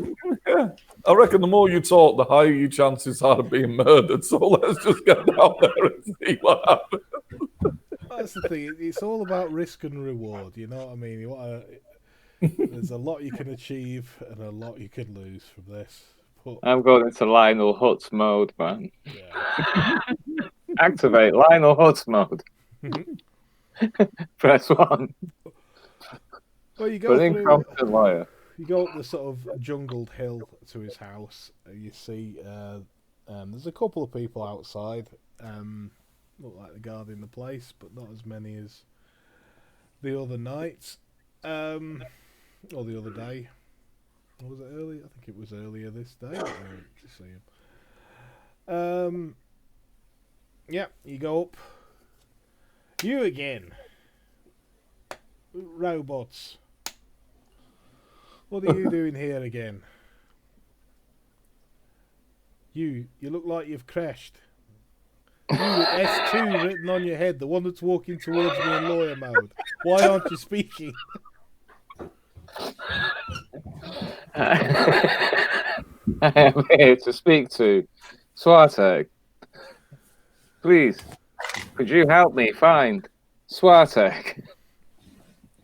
I reckon the more you talk, the higher your chances are of being murdered. So let's just get down there and see what happens. that's the thing. It's all about risk and reward. You know what I mean? There's a lot you can achieve and a lot you can lose from this. But, I'm going into Lionel Hutz mode, man. yeah. Activate Lionel Hutz mode. Press 1. Well, you go But through. incompetent lawyer. You go up the sort of jungled hill to his house. You see, there's a couple of people outside. Look like they're guarding the place, but not as many as the other night, or the other day. Or was it earlier? I think it was earlier this day. To see him. Yeah, you go up. You again. Robots. What are you doing here again? You look like you've crashed. You with S2 written on your head, the one that's walking towards me in lawyer mode. Why aren't you speaking? I am here to speak to Swarteg. Please, could you help me find Swarteg?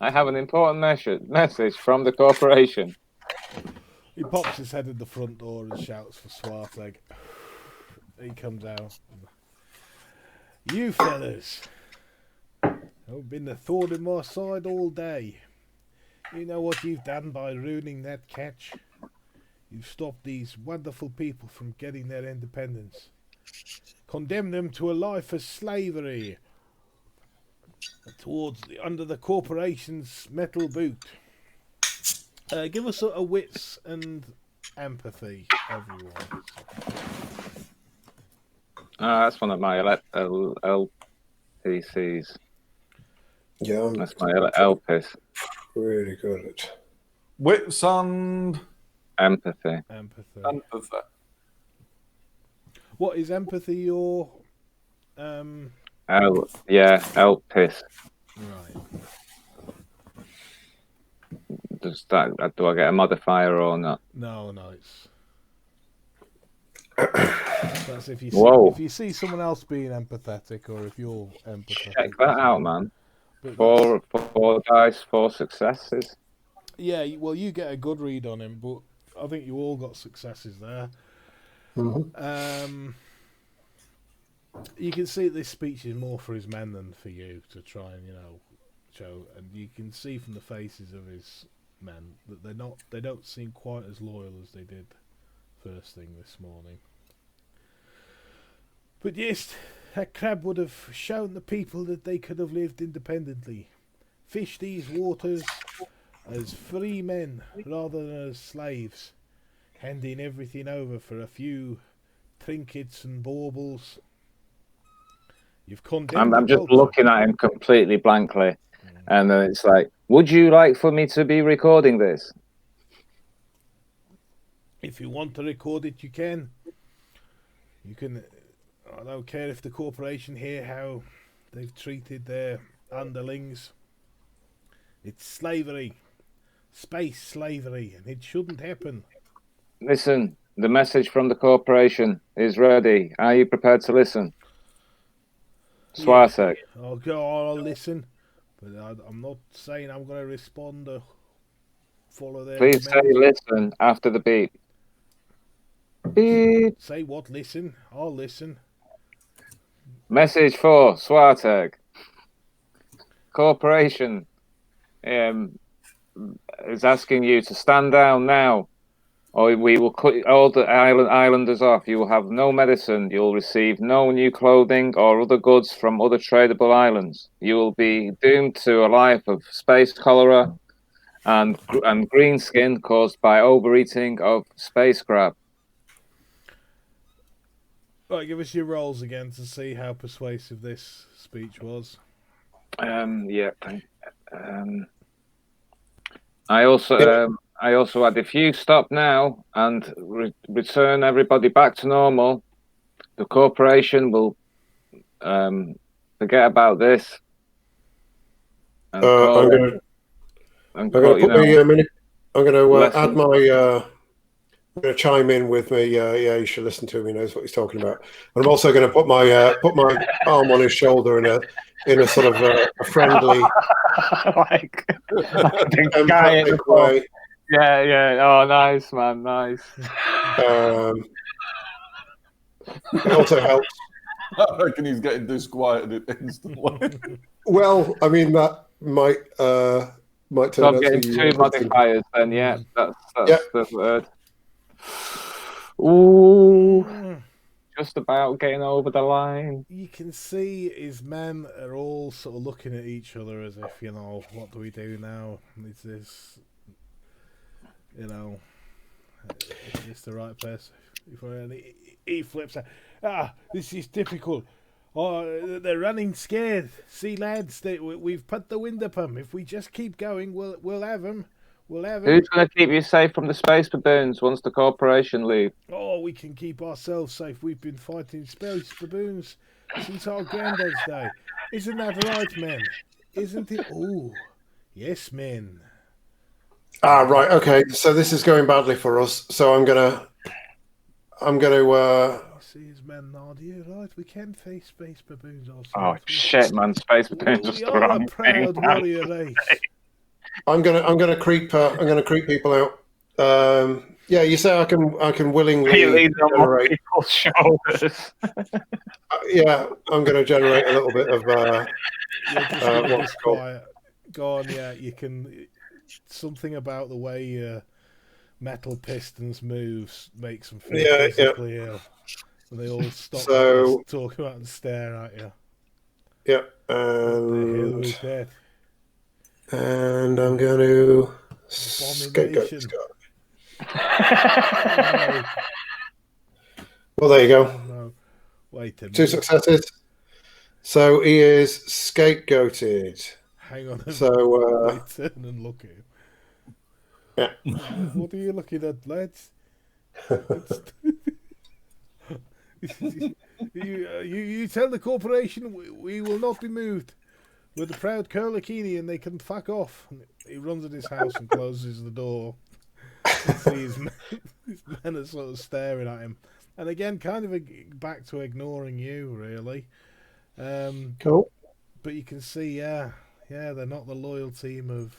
I have an important message from the corporation. He pops his head in the front door and shouts for Swarteg. He comes out. You fellas, I've been the thorn in my side all day. You know what you've done by ruining that catch? You've stopped these wonderful people from getting their independence. Condemned them to a life of slavery under the corporation's metal boot. Give us a wits and empathy, everyone. That's one of my LPCs. Yeah, That's my LPs. really good at Wits and Empathy. Empathy. empathy. What is empathy? Your LPs. right. Do I get a modifier or not? No, it's. That's if you see someone else being empathetic, or if you're empathetic. Check that out, man. But Four dice, 4 successes. yeah, well, you get a good read on him, but I think you all got successes there. Mm-hmm. You can see this speech is more for his men than for you to try and show, and you can see from the faces of his men that they don't seem quite as loyal as they did first thing this morning. But yes, that crab would have shown the people that they could have lived independently, fished these waters as free men rather than as slaves, handing everything over for a few trinkets and baubles. You've condemned. I'm just looking at him completely blankly, and then it's like, would you like for me to be recording this? If you want to record it, you can. You can. I don't care if the corporation hear how they've treated their underlings. It's slavery, space slavery, and it shouldn't happen. Listen, the message from the corporation is ready. Are you prepared to listen? Swarteg. I'll listen, but I'm not saying I'm going to respond or follow their Please say commands. listen after the beep. Beep. Say what? Listen. I'll listen. Message for Swarteg. Corporation is asking you to stand down now, or we will cut all the islanders off. You will have no medicine. You will receive no new clothing or other goods from other tradable islands. You will be doomed to a life of space cholera and green skin caused by overeating of space crab. Right, give us your rolls again to see how persuasive this speech was. Yeah. I also had, if you stop now and return everybody back to normal, the corporation will forget about this. And I'm going to add my. I'm going to chime in with me. Yeah, you should listen to him. He knows what he's talking about. And I'm also going to put my arm on his shoulder in a sort of a friendly, like the guy in the empathic pub. way. Yeah, yeah. Oh, nice, man, nice. It also helps. I reckon he's getting disquieted instantly. Well, I mean that might So turn I'm out to getting be two a good thing. modifiers then. Yeah, that's Yeah. the word. Ooh, Mm. just about getting over the line. You can see his men are all sort of looking at each other as if, you know, what do we do now? Is this, you know, is this the right place? He flips out. This is difficult. Oh, they're running scared. See, lads, we've put the wind up them. If we just keep going, we'll have them. We'll have them. Who's going to keep you safe from the space baboons once the corporation leave? Oh, we can keep ourselves safe. We've been fighting space baboons since our granddad's day. Isn't that right, men? Isn't it? Oh, yes, men. Right. Okay. So this is going badly for us. So I'm gonna. You see his men nod. Yeah, right. We can face space baboons ourselves. Oh shit, man! Space baboons We just are around a me, proud man. warrior race. I'm gonna creep. I'm gonna creep people out. Yeah, you say I can willingly You lean on more generate. people's shoulders. Yeah, I'm gonna generate a little bit of. You're just gonna what's it called? disquiet. Go on, yeah. You can. Something about the way metal pistons moves makes them feel Yeah, physically ill. And they all stop So- talking about and stare at you. Yeah, Who is that? and I'm going to scapegoat Abomination. this guy. Well, there you go. Oh, no. Wait a 2 minute. successes. So he is scapegoated. Hang on. So I turn and look at him. yeah. What are you looking at, lads? You tell the corporation we will not be moved. We're the proud Kurlikini and they can fuck off. He runs at his house and closes the door. And sees his men are sort of staring at him. And again, kind of back to ignoring you, really. Cool. But you can see, yeah, they're not the loyal team of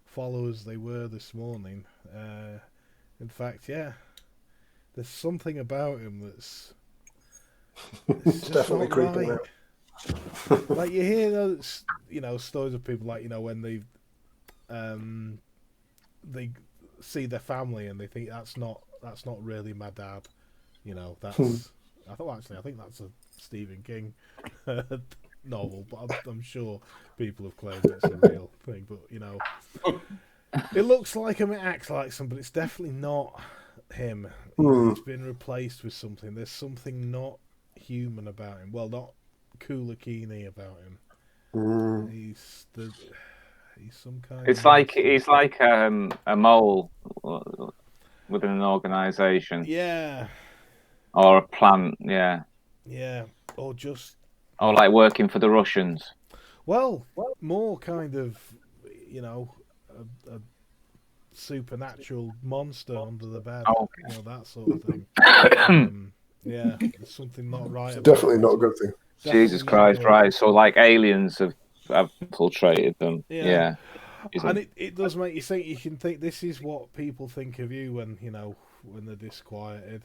followers they were this morning. In fact, yeah, there's something about him that's just Definitely not creeping right. out. Like you hear those, stories of people like when they see their family and they think that's not really my dad. That's I think that's a Stephen King novel, but I'm sure people have claimed it's a real thing. But it looks like him, it acts like some, but it's definitely not him. He's been replaced with something. There's something not human about him. Well, not Kulakini about him. He's some kind. It's like he's like a mole within an organisation. Yeah. Or a plant, yeah. Yeah. Or just. Or like working for the Russians. Well, more kind of, a supernatural monster under the bed. Oh, okay. That sort of thing. Yeah, there's something not right. About Definitely it. not a good thing. Jesus Christ, right. So like aliens have infiltrated them. Yeah. And it does make you think. You can think this is what people think of you when they're disquieted.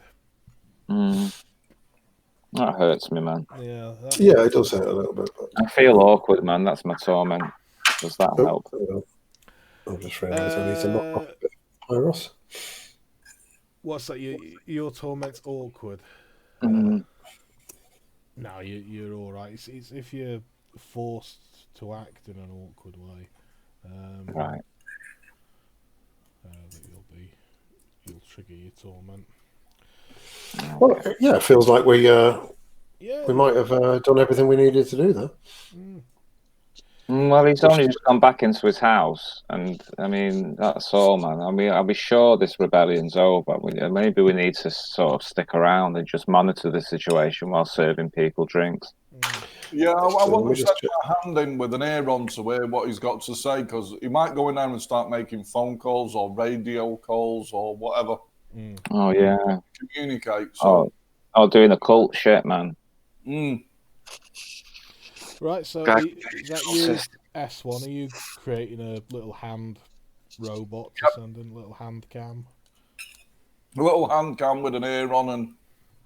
That hurts me, man. Yeah. Yeah, it does hurt a little bit. But... I feel awkward, man. That's my torment. Does that help? I've just realised I need to knock off a bit of Pyros. What's that? Your torment's awkward. No, you're all right. It's if you're forced to act in an awkward way. Right. That you'll trigger your torment. Well, yeah, it feels like we might have done everything we needed to do there. Well, he's only just gone back into his house, and I mean that's all, man. I mean, I'll be sure this rebellion's over. Maybe we need to sort of stick around and just monitor the situation while serving people drinks. Yeah, I want to set my hand in with an ear on to hear what he's got to say, because he might go in there and start making phone calls or radio calls or whatever. Oh yeah, communicate. So. Oh, doing occult shit, man. Right, Right, so Guy- is that you, S1? Are you creating a little hand robot to send in, a little hand cam? A little hand cam with an ear on and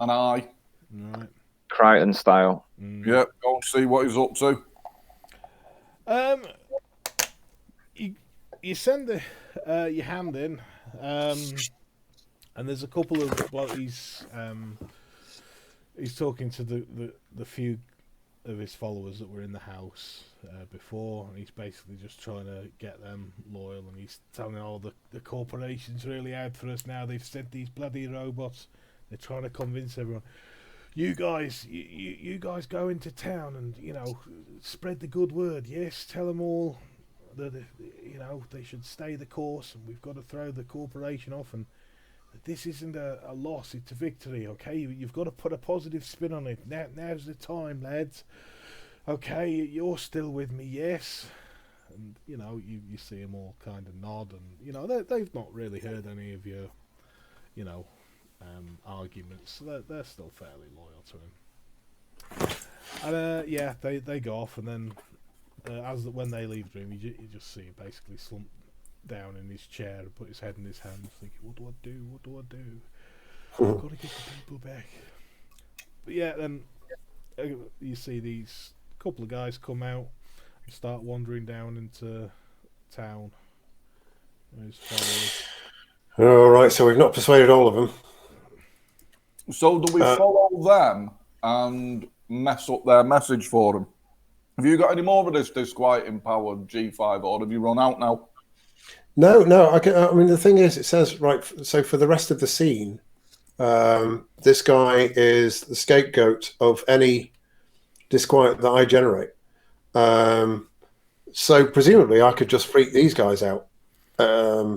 an eye. Right. Crichton style. Yeah, go and see what he's up to. You send your hand in, and there's a couple of he's talking to the few of his followers that were in the house before, and he's basically just trying to get them loyal, and he's telling all the corporation's really out for us now. They've sent these bloody robots. They're trying to convince everyone. You guys go into town and spread the good word. Yes, tell them all that they should stay the course, and we've got to throw the corporation off, and that this isn't a loss, it's a victory. Okay, you've got to put a positive spin on it. Now's the time, lads. Okay, you're still with me, yes. And you see them all kind of nod, and they've not really heard any of your arguments. So they're still fairly loyal to him. And they go off, and then when they leave the room, you just see him basically slump down in his chair and put his head in his hands, thinking, "What do I do? What do I do? I've got to get the people back." But yeah, then you see these couple of guys come out and start wandering down into town. His followers. All right, so we've not persuaded all of them. So do we follow them and mess up their message for them? Have you got any more of this disquieting power, G5, or have you run out now? No. I mean, the thing is, it says right. So for the rest of the scene, this guy is the scapegoat of any disquiet that I generate. So presumably, I could just freak these guys out. I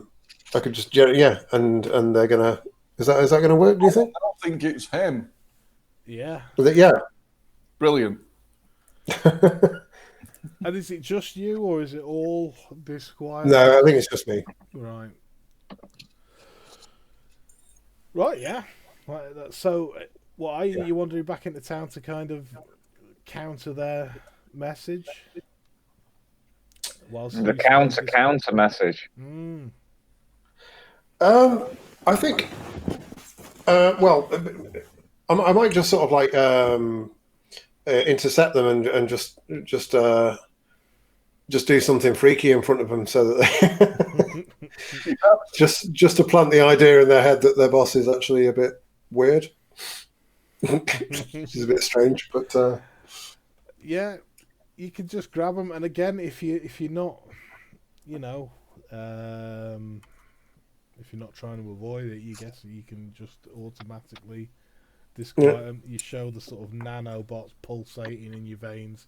could just and they're gonna. Is that gonna work? Do you think? I don't think it's him. Yeah. Yeah. Brilliant. And is it just you, or is it all disquiet? No, I think it's just me. Right. Right, yeah. Right, so, what are you wandering back into town to kind of counter their message? The counter message. I think. Well, I might just sort of like intercept them and just do something freaky in front of them, so that they just to plant the idea in their head that their boss is actually a bit weird, which is a bit strange. But yeah, you can just grab them, and again, if you're not, if you're not trying to avoid it, you can just automatically disquiet them. You show the sort of nanobots pulsating in your veins,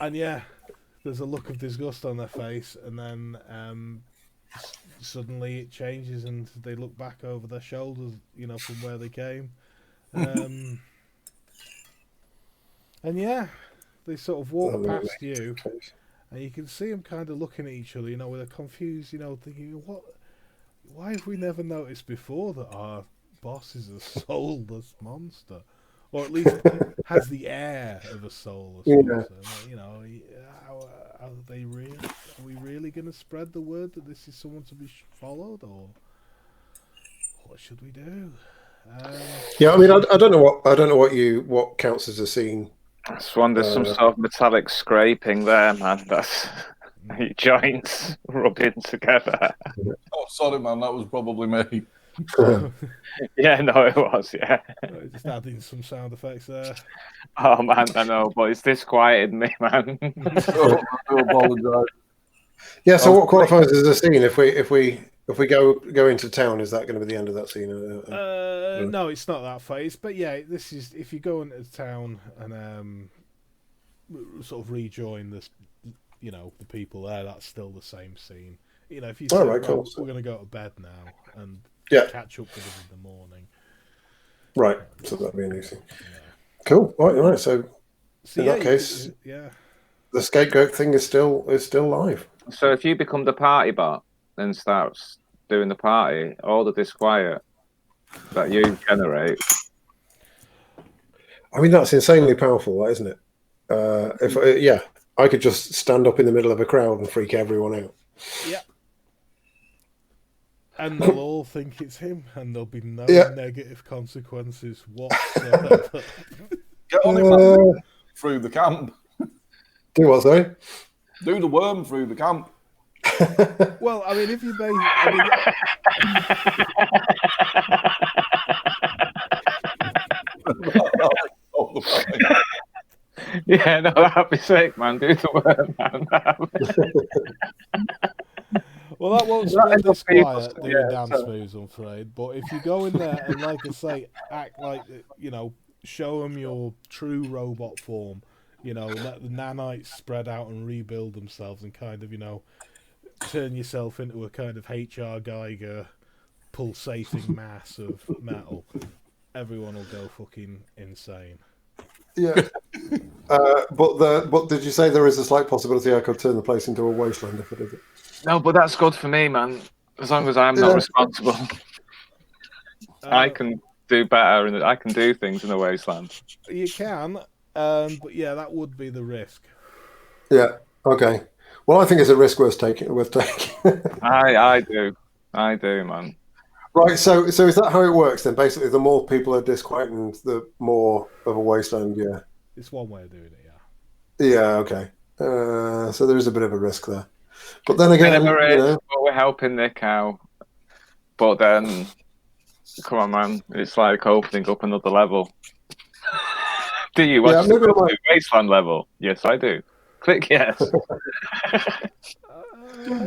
and there's a look of disgust on their face, and then suddenly it changes, and they look back over their shoulders, from where they came, and they sort of walk past you, and you can see them kind of looking at each other, with a confused, thinking, why have we never noticed before that our boss is a soulless monster, or at least has the air of a soulless monster? Are they real? Are we really going to spread the word that this is someone to be followed, or what should we do? I mean, I don't know what counts as a scene. I just wonder, some sort of metallic scraping there, man. That's joints rubbing together. Oh, sorry, man. That was probably me. Yeah, no, it was. Yeah. Just adding some sound effects there. Oh man, I know, but it's disquieted me, man. I do apologise. Yeah. So what qualifies as a scene? If we go into town, is that going to be the end of that scene? No, it's not that phase. But yeah, this is if you go into town and sort of rejoin this, the people there. That's still the same scene. If you say, cool. We're going to go to bed now and catch up with them in the morning. Right. So that'd be easy. Yeah. Cool. Right. So in that case, the scapegoat thing is still live. So if you become the party bot and starts doing the party, all the disquiet that you generate. I mean, that's insanely powerful, isn't it? I could just stand up in the middle of a crowd and freak everyone out. Yeah. And they'll all think it's him, and there'll be no negative consequences whatsoever. Get on him, man, through the camp. Do what, sorry? Do the worm through the camp. Well, I mean, if you may... Yeah, no, that'd be sick, man. Do the worm, man. Well, that won't spread this quiet doing dance moves, I'm afraid. But if you go in there and, like I say, act like, show them your true robot form, let the nanites spread out and rebuild themselves and kind of, turn yourself into a kind of H.R. Geiger pulsating mass of metal, everyone will go fucking insane. Yeah. But did you say there is a slight possibility I could turn the place into a wasteland if I did it? No, but that's good for me, man. As long as I'm not responsible. I can do better and I can do things in the wasteland. You can, but yeah, that would be the risk. Yeah, okay. Well, I think it's a risk worth taking. I do, man. Right, so is that how it works then? Basically, the more people are disquieted, the more of a wasteland, yeah. It's one way of doing it, yeah. Yeah, okay. So there is a bit of a risk there. But then again, but we're helping Nick out. But then, come on, man, it's like opening up another level. Do you want to go to wasteland level? Yes, I do. Click yes.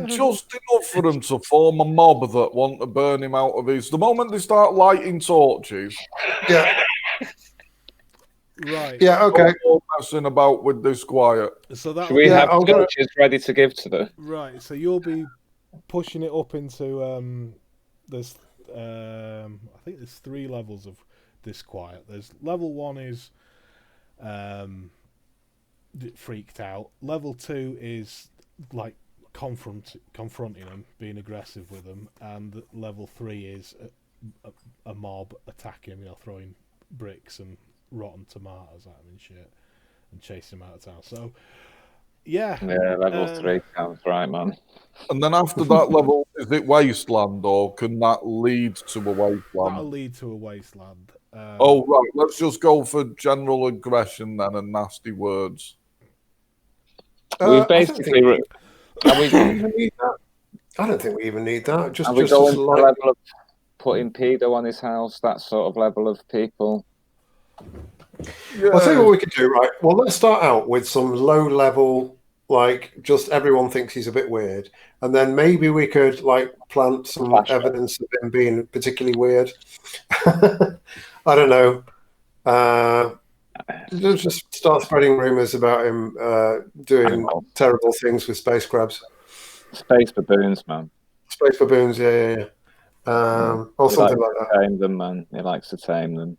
Just enough for them to form a mob that want to burn him out of his. The moment they start lighting torches. Yeah. Right. Yeah, okay. Messing about with this quiet. So that should we have torches ready to give to them? Right, so you'll be pushing it up into there's I think there's 3 levels of disquiet. There's level 1 is freaked out. Level 2 is like confronting them, being aggressive with them, and level 3 is a mob attacking him, throwing bricks and rotten tomatoes at him and shit, and chasing him out of town. So, yeah. Yeah, level 3 sounds right, man. And then after that level, is it wasteland, or can that lead to a wasteland? That'll lead to a wasteland. Oh, right. Let's just go for general aggression then and nasty words. We've basically... I don't think we even need that. Just going to the level of putting pedo on his house, that sort of level of people? Yeah. I'll tell you what we could do, right? Well, let's start out with some low level, like just everyone thinks he's a bit weird, and then maybe we could like plant some evidence of him being particularly weird. I don't know. Just start spreading rumors about him doing terrible things with space crabs. Space baboons, man. Space baboons, yeah. Or something like that. Tame them, man. He likes to tame them.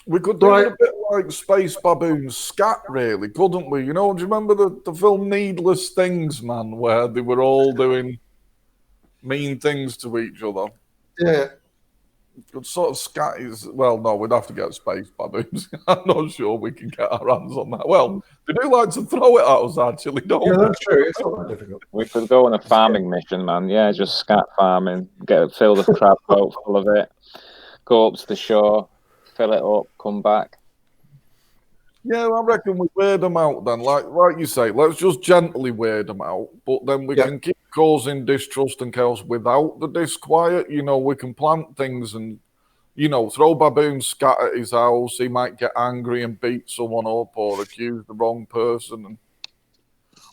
We could do it a bit like Space Baboons scat, really, couldn't we? Do you remember the film Needless Things, man, where they were all doing mean things to each other? Yeah. Good sort of scat is... Well, no, we'd have to get Space Baboons. I'm not sure we can get our hands on that. Well, they do like to throw it at us, actually, don't they? Yeah, that's true. It's not that difficult. We could go on a farming mission, man. Yeah, just scat farming. Fill the crab boat full of it. Go up to the shore. Fill it up, come back. Yeah, I reckon we weird them out then. Like you say, let's just gently weird them out, but then we can keep causing distrust and chaos without the disquiet. We can plant things and, throw baboons scat at his house. He might get angry and beat someone up or accuse the wrong person. And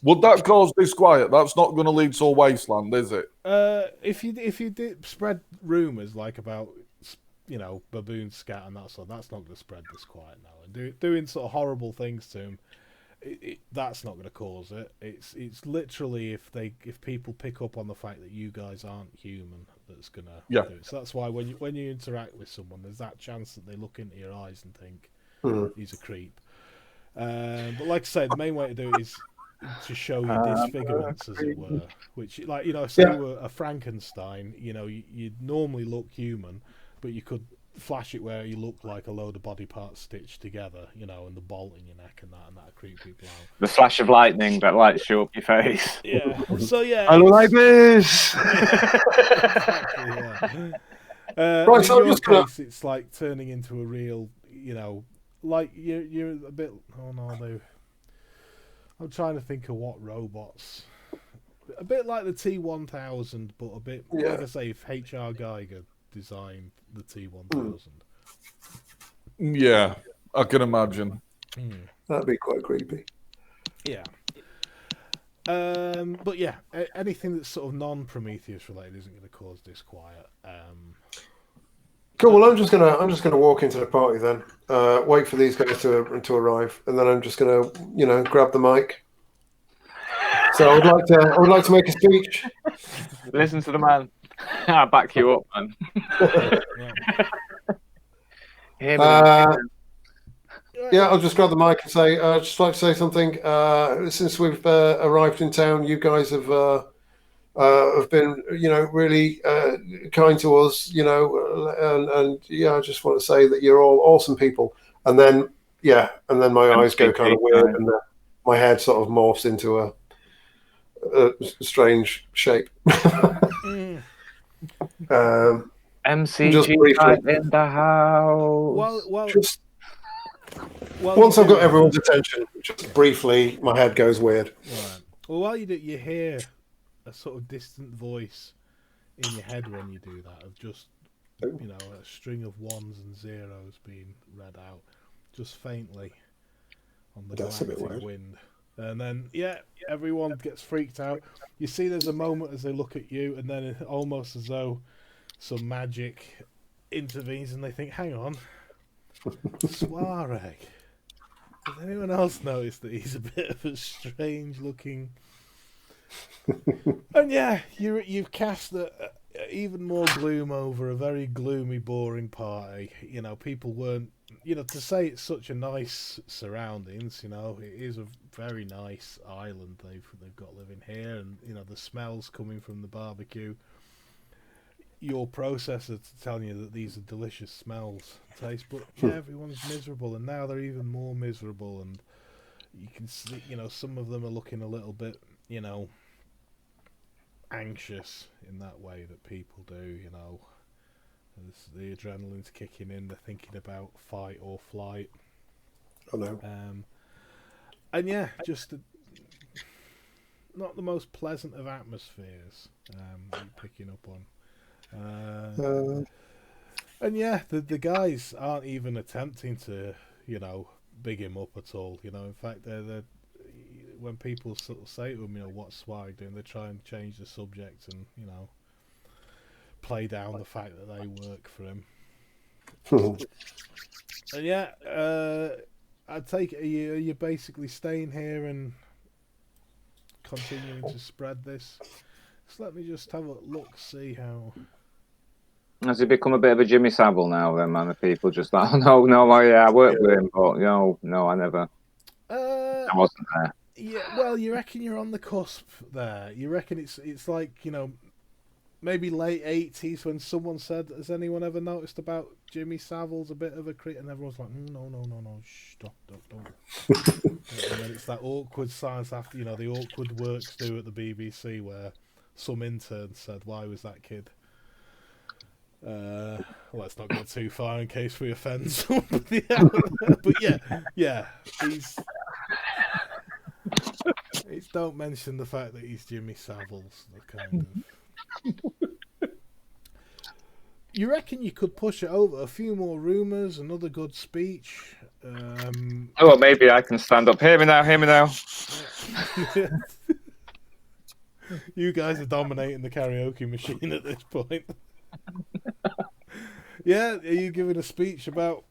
would that cause disquiet? That's not going to lead to a wasteland, is it? If you did spread rumours like about... baboon scat and that sort. That's not going to spread disquiet now. And doing sort of horrible things to him, that's not going to cause it. It's literally if people pick up on the fact that you guys aren't human, that's going to do it. So that's why when you interact with someone, there's that chance that they look into your eyes and think he's a creep. But like I say, the main way to do it is to show your disfigurements, as it were. Which, say you were a Frankenstein, you'd normally look human, but you could flash it where you look like a load of body parts stitched together, you know, and the bolt in your neck and that'll creep people out. The flash of lightning that lights you up your face. Yeah. So yeah, I look like this. Exactly. Yeah. Right, in so I'm your just gonna- case, it's like turning into a real, you know, like you're a bit. Oh no, I'm trying to think of what robots. A bit like the T-1000, but a bit like I say, if H.R. Geiger designed the T-1000. Yeah, I can imagine. That'd be quite creepy. Yeah. But yeah, anything that's sort of non-Prometheus related isn't going to cause disquiet. Cool. Well, I'm just gonna walk into the party then. Wait for these guys to arrive, and then I'm just gonna, you know, grab the mic. So I would like to make a speech. Listen to the man. I'll back you up, man. Hear me now. Yeah, I'll just grab the mic and say, I'd just like to say something. Since we've arrived in town, you guys have been, you know, really kind to us, you know, and yeah, I just want to say that you're all awesome people. And then my eyes go kind of weird, and my head sort of morphs into a strange shape. MCG just briefly. in the house. Once I've got everyone's attention, just briefly, my head goes weird. Right. Well, while you do, you hear a sort of distant voice in your head when you do that, of just, you know, a string of ones and zeros being read out, just faintly on the galactic wind. And then, everyone gets freaked out. You see there's a moment as they look at you, and then almost as though some magic intervenes, and they think, hang on, Swareg. Has anyone else noticed that he's a bit of a strange looking... And yeah, you've cast even more gloom over a very gloomy, boring party. You know, people weren't... You know, to say it's such a nice surroundings, you know, it is a very nice island they've got living here, and, you know, the smells coming from the barbecue. Your processor's telling you that these are delicious smells, taste, but yeah, everyone's miserable, and now they're even more miserable, and you can see, you know, some of them are looking a little bit, you know, anxious in that way that people do, you know. As the adrenaline's kicking in, they're thinking about fight or flight. Oh no. And yeah, just not the most pleasant of atmospheres you're picking up on. And yeah, the guys aren't even attempting to, you know, big him up at all. You know, in fact, they're when people sort of say to him, you know, what's Swareg doing, they try and change the subject and, you know, play down the fact that they work for him. And yeah, I take it, are you basically staying here and continuing to spread this? So let me just have a look, see how... Has he become a bit of a Jimmy Savile now, then, man? Are people just like, oh, no, I worked with him, but no, I never. I wasn't there. Yeah, well, you reckon you're on the cusp there. You reckon it's like, you know, maybe late 80s when someone said, has anyone ever noticed about Jimmy Savile's a bit of a crit? And everyone's like, no, shh, stop, don't. And then it's that awkward silence after, you know, the awkward works do at the BBC where some intern said, why was that kid? Let's not go too far in case we offend somebody else. But yeah, he's don't mention the fact that he's Jimmy Savile's the kind of... You reckon you could push it over a few more rumours, another good speech? Oh, maybe I can stand up. Hear me now. You guys are dominating the karaoke machine at this point. Yeah, are you giving a speech about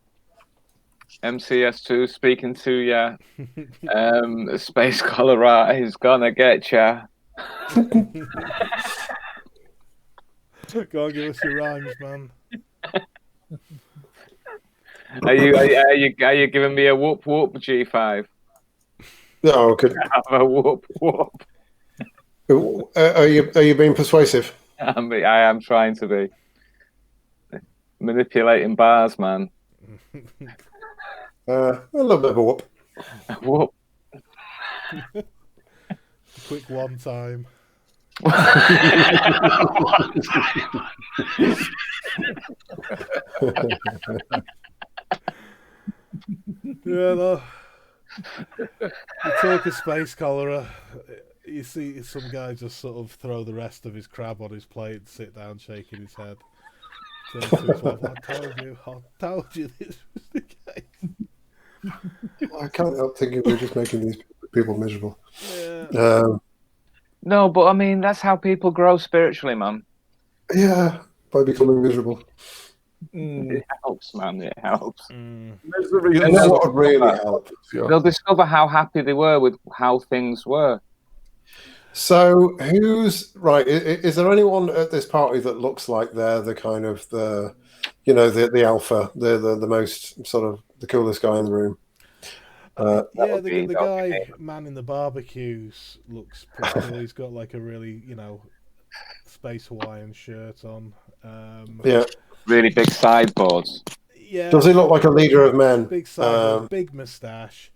MCS2 speaking to ya? Space Colorado is gonna get ya. Go on, give us your rhymes, man. Are you giving me a whoop G5? No, could Have a whoop. Are you being persuasive? I am trying to be. manipulating bars, man. A little bit of a whoop. Whoop. Quick one time. Yeah, no. You talk of space cholera, you see some guy just sort of throw the rest of his crab on his plate, sit down, shaking his head. Turns to his wife, I told you this was the case. I can't help thinking we're just making these people miserable. Yeah. No, but I mean, that's how people grow spiritually, man. Yeah, by becoming miserable. It helps, man. It helps. Misery You and know what would really help? They'll discover how happy they were with how things were. So, who's right? Is there anyone at this party that looks like they're the kind of the alpha, the most sort of the coolest guy in the room? Yeah, the guy man in the barbecues looks pretty cool. He's got like a really, space Hawaiian shirt on. Yeah. Really big sideboards. Yeah. Does he look like a leader of men? Big sideboard, big moustache.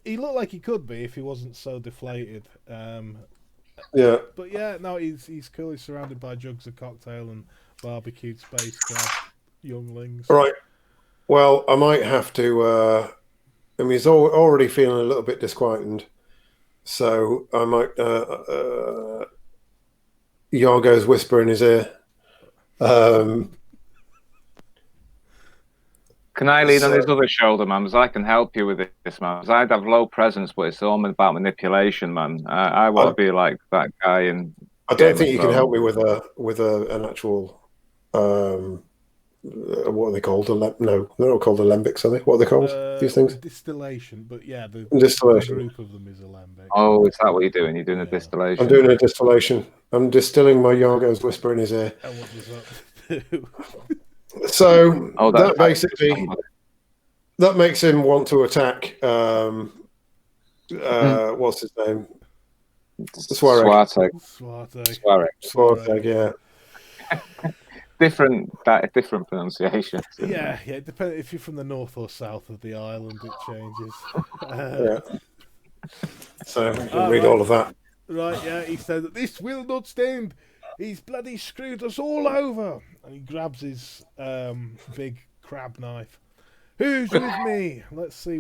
He looked like he could be if he wasn't so deflated. Yeah. But yeah, no, he's cool. He's surrounded by jugs of cocktail and barbecued space crab younglings. Right. Well, I might have to. I mean, he's already feeling a little bit disquieted, so I might. Yargo's whisper in his ear. Can I lean on his other shoulder, man? Because I can help you with this, man. Because I'd have low presence, but it's all about manipulation, man. I want to be like that guy. And I don't think you can help me with an actual. What are they called? No, they're not called alembics, are they? What are they called? These things? Distillation, but yeah, the Distillation. group of them is alembic. Oh, is that what you're doing? You're doing a distillation? I'm doing a distillation. I'm distilling my Yargo's whisper in his ear. And what does that do? So that basically makes him want to attack. What's his name? Swarteg. Swarteg, yeah. Different pronunciations. Yeah, it depends if you're from the north or south of the island. It changes. Yeah. So you can read all of that. Right, yeah. He said that this will not stand. He's bloody screwed us all over, and he grabs his big crab knife. Who's with me? Let's see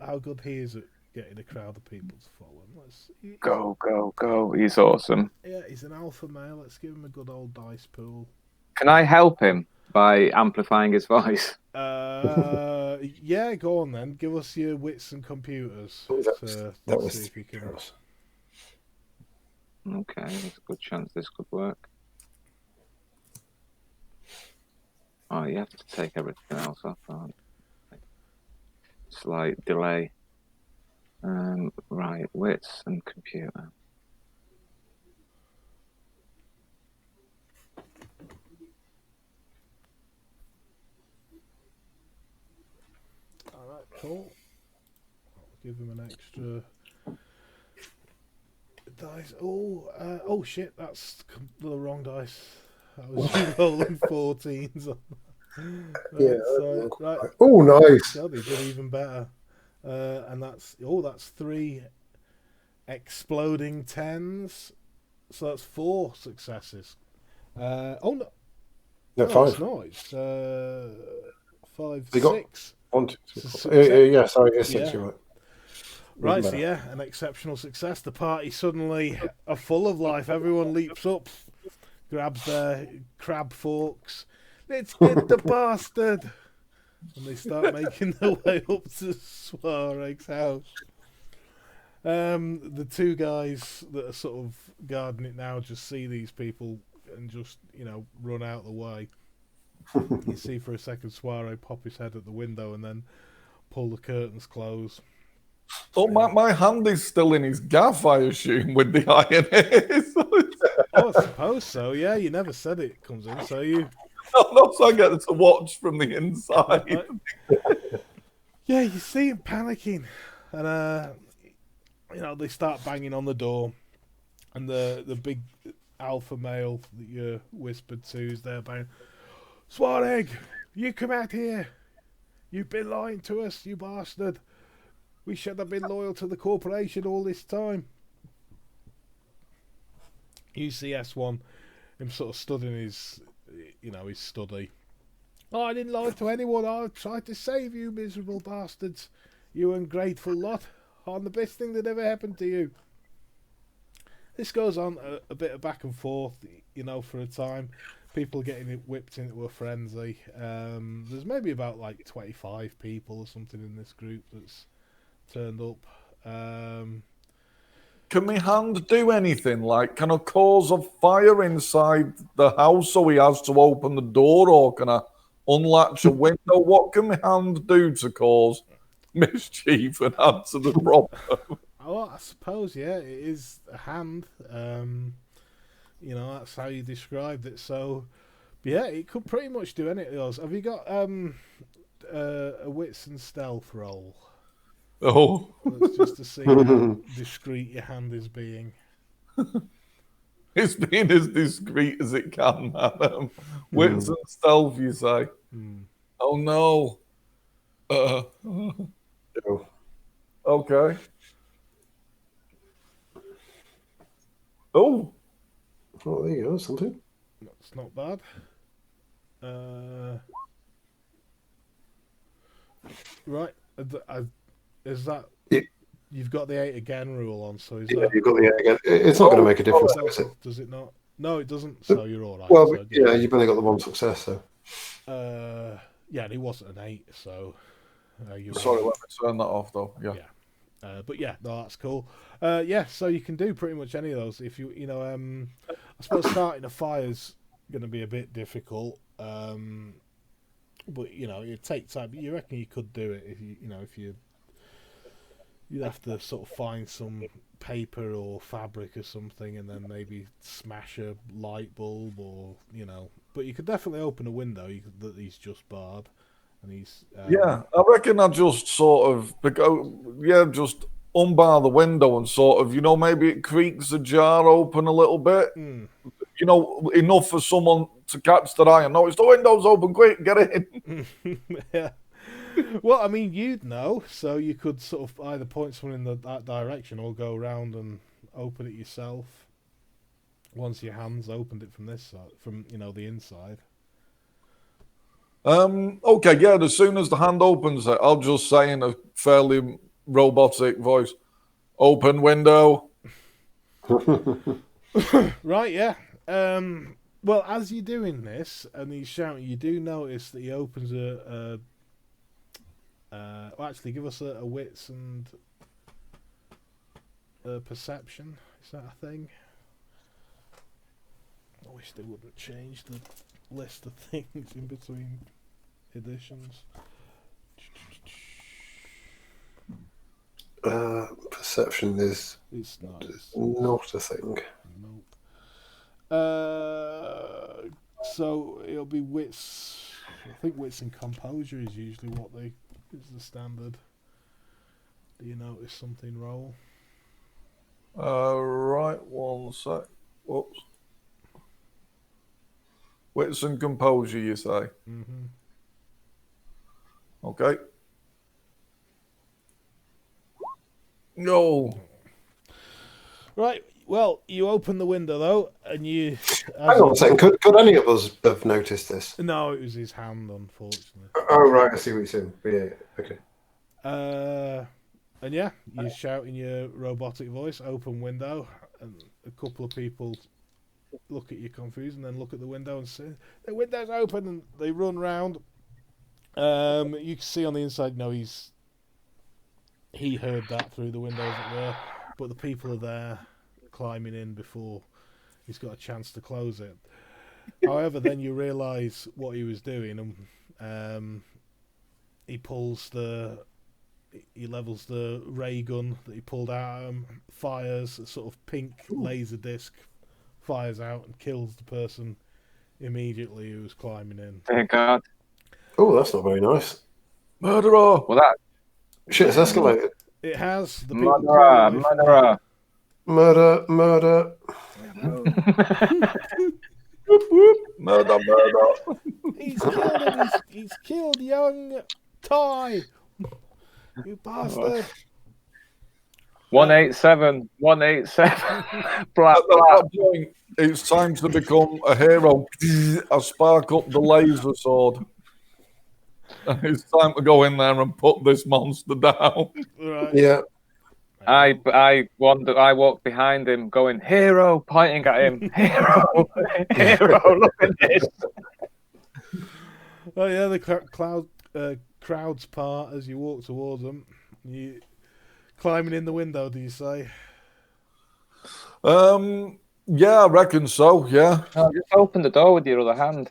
how good he is at getting a crowd of people to follow him. Go! He's awesome. Yeah, he's an alpha male. Let's give him a good old dice pool. Can I help him by amplifying his voice? Yeah, go on then. Give us your wits and computers. That was see if you can. Okay, there's a good chance this could work. Oh, you have to take everything else off. Slight delay. Right, wits and computer. Alright, cool. I'll give him an extra dice. Oh shit, that's the wrong dice. I was rolling 14s on. Right. Oh, nice. Yeah, they did even better. And that's 3 exploding 10s. So that's 4 successes. No, 5. It's not. It's 5, 6. 1, 2, 3, 4. Yeah, sorry, yes, 6, you're right. Right, so yeah, an exceptional success. The party suddenly are full of life. Everyone leaps up, grabs their crab forks. Let's get the bastard! And they start making their way up to Swareg's house. The 2 guys that are sort of guarding it now just see these people and just, run out the way. You see for a second Soiree pop his head at the window and then pull the curtains close. Oh, my hand is still in his gaff, I assume, with the iron. Oh, I suppose so. Yeah, you never said it comes in, so you. No, so I get to watch from the inside. Yeah, you see him panicking, and they start banging on the door, and the big alpha male that you whispered to is there banging. Swan Egg, you come out here. You've been lying to us, you bastard. We should have been loyal to the corporation all this time. You see S1, him sort of stood in his, his study. Oh, I didn't lie to anyone. I tried to save you, miserable bastards. You ungrateful lot. I'm the best thing that ever happened to you. This goes on a bit of back and forth, for a time. People getting whipped into a frenzy. There's maybe about like 25 people or something in this group that's turned up. Can my hand do anything? Like, can I cause a fire inside the house so he has to open the door, or can I unlatch a window? What can my hand do to cause mischief and answer the problem? Oh, I suppose, yeah, it is a hand. That's how you described it. So, yeah, it could pretty much do anything else. Have you got a wits and stealth roll? Oh. That's just to see how discreet your hand is being. It's being as discreet as it can, man. Wits and stealth, you say? Oh, no. Okay. Oh, there you go, something. That's not bad. Right. Is that... You've got the 8 again rule on, so is that... you've got the 8 again. It's not going to make a difference, is it? Does it not? No, it doesn't, so you're all right. Well, so you've only got the 1 success, so... yeah, and it wasn't an 8, so... sorry, let me turn that off, though. Yeah. But yeah, no, that's cool. Yeah, so you can do pretty much any of those. If you, I suppose starting a fire's going to be a bit difficult. But it takes time. But you reckon you could do it if you'd have to sort of find some paper or fabric or something, and then maybe smash a light bulb, or But you could definitely open a window that he's just barred. And he's, yeah, I reckon I just sort of just unbar the window and sort of, maybe it creaks the jar open a little bit. Enough for someone to catch their eye and notice the window's open, quick, get in. Yeah. Well, I mean, you'd know, so you could sort of either point someone in that direction or go around and open it yourself once your hands opened it from this side, from the inside. Okay, yeah, as soon as the hand opens it, I'll just say in a fairly robotic voice, open window. Right, yeah. Well, as you're doing this and he's shouting, you do notice that he opens actually, give us a wits and a perception. Is that a thing? I wish they wouldn't change the list of things in between editions. Perception is not a thing. Nope. So it'll be wits. I think wits and composure is usually is the standard. Do you notice something roll? Right, 1 sec. Whoops. Wits and composure, you say? Mm-hmm. Okay. No. Right. Well, you open the window though, and you. Hang on a second. Could any of us have noticed this? No, it was his hand, unfortunately. Oh right, I see what you're saying. Yeah. Okay. And yeah, you shout in your robotic voice, "Open window," and a couple of people look at you confused, and then look at the window and say, "The window's open," and they run round. You can see on the inside. No, he heard that through the windows that were, but the people are there climbing in before he's got a chance to close it. However, then you realise what he was doing, and he levels the ray gun that he pulled out at him, fires a sort of pink laser disc, fires out and kills the person immediately who was climbing in. Thank God. Oh, that's not very nice. Murderer! Well, that Shit's escalated. It has. The murderer! Murder. Whoop, whoop. Murder, murder. He's killed him. He's killed young Ty. You bastard. 187. 187. Black, At black. that point, it's time to become a hero. I spark up the laser sword. And it's time to go in there and put this monster down. Right. Yeah. I walked behind him, going hero, pointing at him. Hero, hero. Look at this. Oh yeah, the crowds part as you walk towards them. You climbing in the window, do you say? Yeah, I reckon so. Yeah. No, just open the door with your other hand.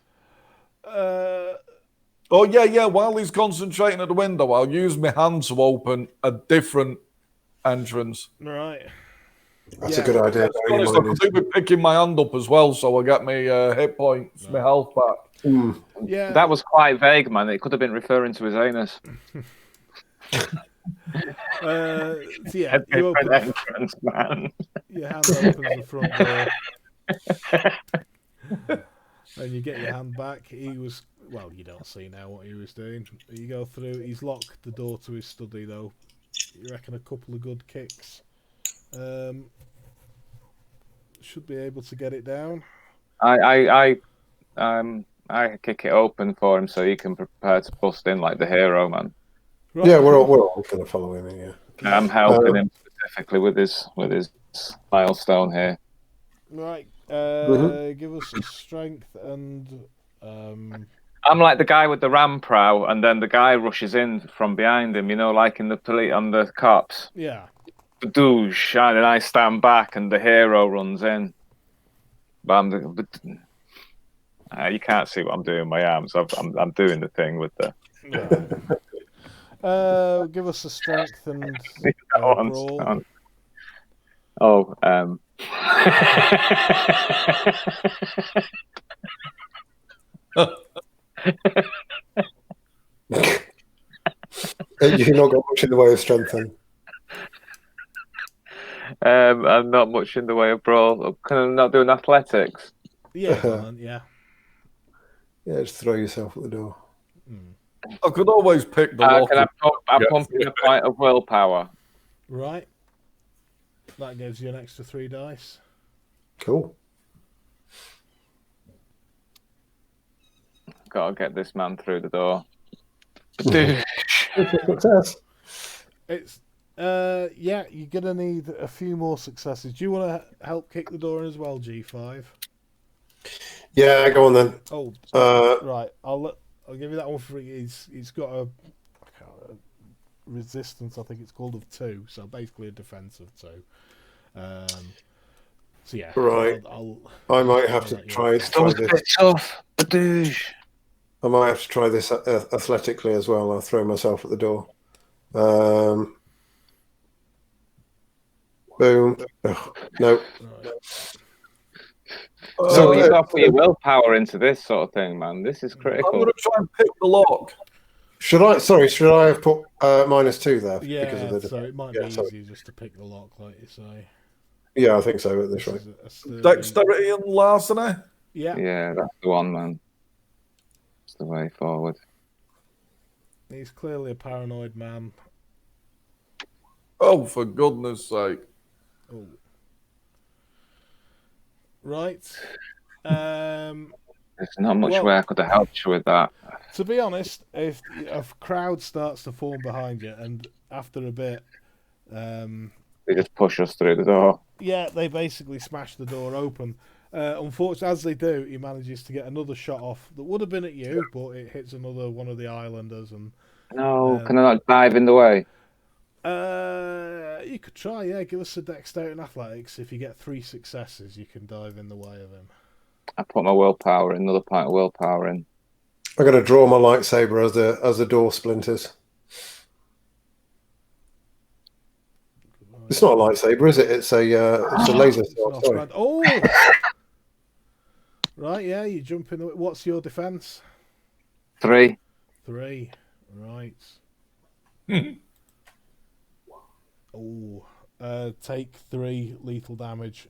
Oh yeah. While he's concentrating at the window, I'll use my hand to open a different entrance. Right. That's a good idea. To be honest, I could do with picking my hand up as well, so I get my hit points, my health back. Yeah. That was quite vague, man. It could have been referring to his anus. So yeah, A different entrance, man. your hand opens the front door, and you get your hand back. He was you don't see now what he was doing. You go through. He's locked the door to his study though. You reckon a couple of good kicks should be able to get it down. I kick it open for him so he can prepare to bust in like the hero, man. Right. Yeah, we're all going to follow him. Yeah. I'm helping him specifically with his milestone here. Right. Give us a strength and. I'm like the guy with the ram prow, and then the guy rushes in from behind him. You know, like in the police on the cops. Yeah. Douche, and then I stand back, and the hero runs in. But you can't see what I'm doing with my arms. I'm doing the thing with the. Yeah. Give us a strength and brawl. Oh, You've not got much in the way of strength then. I'm not much in the way of brawl. Can I not do athletics? Yeah, yeah. Yeah, just throw yourself at the door. I could always pick the lock. Can I pump in a point of willpower? Right. That gives you an extra 3 dice. Cool. Gotta get this man through the door. Success. It's yeah, you're gonna need a few more successes. Do you want to help kick the door in as well, G5? Yeah, go on then. Oh, right. I'll give you that one for he's got a resistance, I think it's called, of 2, so basically a defense of 2. So yeah, right. I might have to try this. Tough. I might have to try this athletically as well. I'll throw myself at the door. Boom. Oh, no. So you got to put your willpower into this sort of thing, man. This is critical. I'm going to try and pick the lock. Should I have put -2 there? Yeah, because of the so it might be easier just to pick the lock, like you say. Yeah, I think so at this rate. Dexterity and larceny? Yeah. Yeah, that's the one, man. That's the way forward. He's clearly a paranoid man. Oh, for goodness sake. Oh. Right. There's not much way I could have helped you with that. To be honest, if a crowd starts to form behind you, and after a bit, they just push us through the door. Yeah, they basically smash the door open. Unfortunately, as they do, he manages to get another shot off that would have been at you, but it hits another one of the islanders. And no, can I not dive in the way? You could try. Yeah, give us a dexterity and athletics. If you get 3 successes, you can dive in the way of him. I put my willpower in, another point of willpower in. I'm going to draw my lightsaber as the door splinters. It's not a lightsaber, is it? It's a laser sword. Sorry. Oh, right. Yeah, you jump in. What's your defense? 3. 3. Right. Oh, take 3 lethal damage.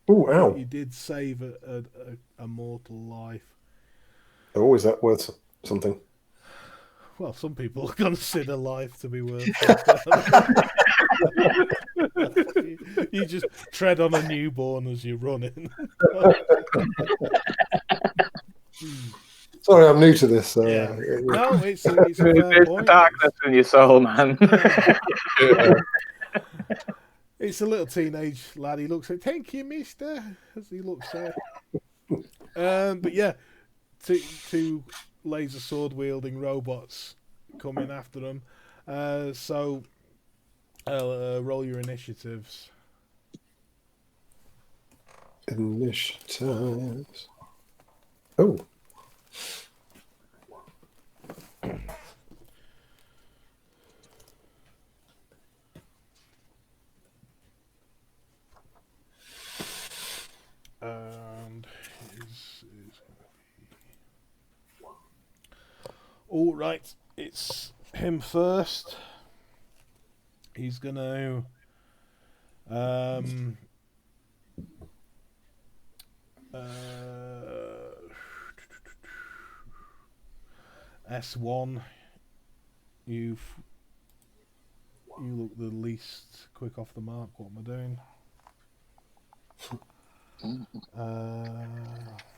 Oh, ow. You did save a mortal life. Oh, is that worth something? Well, some people consider life to be worth something. You just tread on a newborn as you're running. Sorry, I'm new to this. Yeah. No, it's a fair There's point. darkness in your soul, man. It's a little teenage lad. He looks like, "Thank you, mister," as he looks there. But yeah, two laser sword wielding robots coming after them. So roll your initiatives. Initiatives. Oh. And is all right. It's him first. He's gonna S1. You look the least quick off the mark. What am I doing?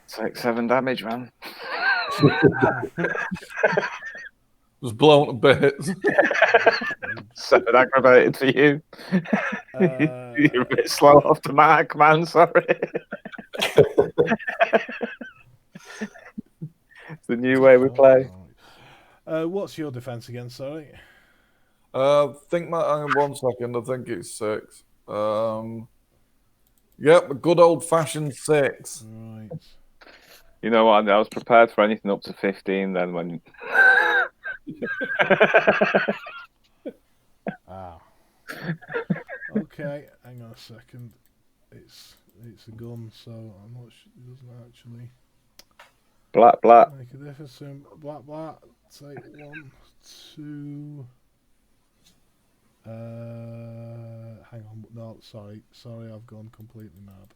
Take 7 damage, man. Just blown to bits. 7 aggravated for you. You're a bit slow off the mark, man. Sorry. It's the new way we play. What's your defense again? Sorry. Hang on 1 second. I think it's 6. Yep, a good old fashioned 6. Right. You know what? I was prepared for anything up to 15 then when. Okay, hang on a second. It's a gun, so I'm not sure it doesn't actually Black. make a difference. Black. Take 1, 2. Hang on. No, sorry, I've gone completely mad.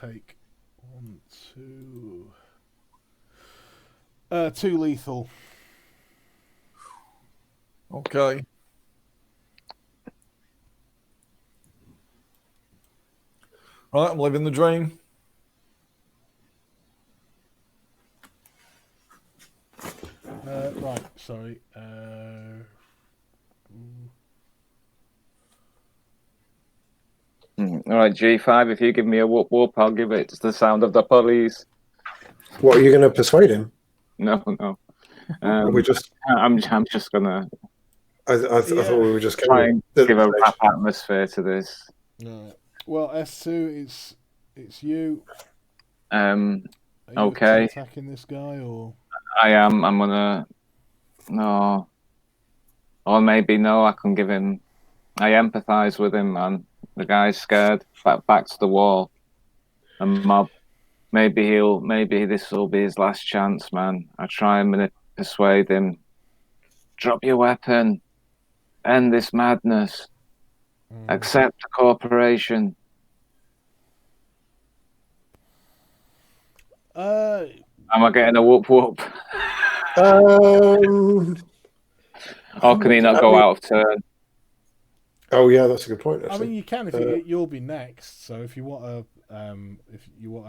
Take 1, 2. 2 lethal. Okay. Right, I'm living the dream. Right, sorry. All right, G5. If you give me a whoop whoop, I'll give it the sound of the police. What, are you going to persuade him? No. We just. I'm just gonna. I thought we were just try and give a rap atmosphere to this. Right. Well, S2, it's you. Are you Okay. attacking this guy or? I am. I'm gonna. No. Or maybe no. I can give him. I empathise with him, man. The guy's scared. Back to the wall. And mob. Maybe this will be his last chance, man. I try and persuade him. Drop your weapon. End this madness. Accept the corporation. Am I getting a whoop whoop? Or can he not go out of turn? Oh yeah, that's a good point. Actually. I mean, you can if you'll be next. So if you want to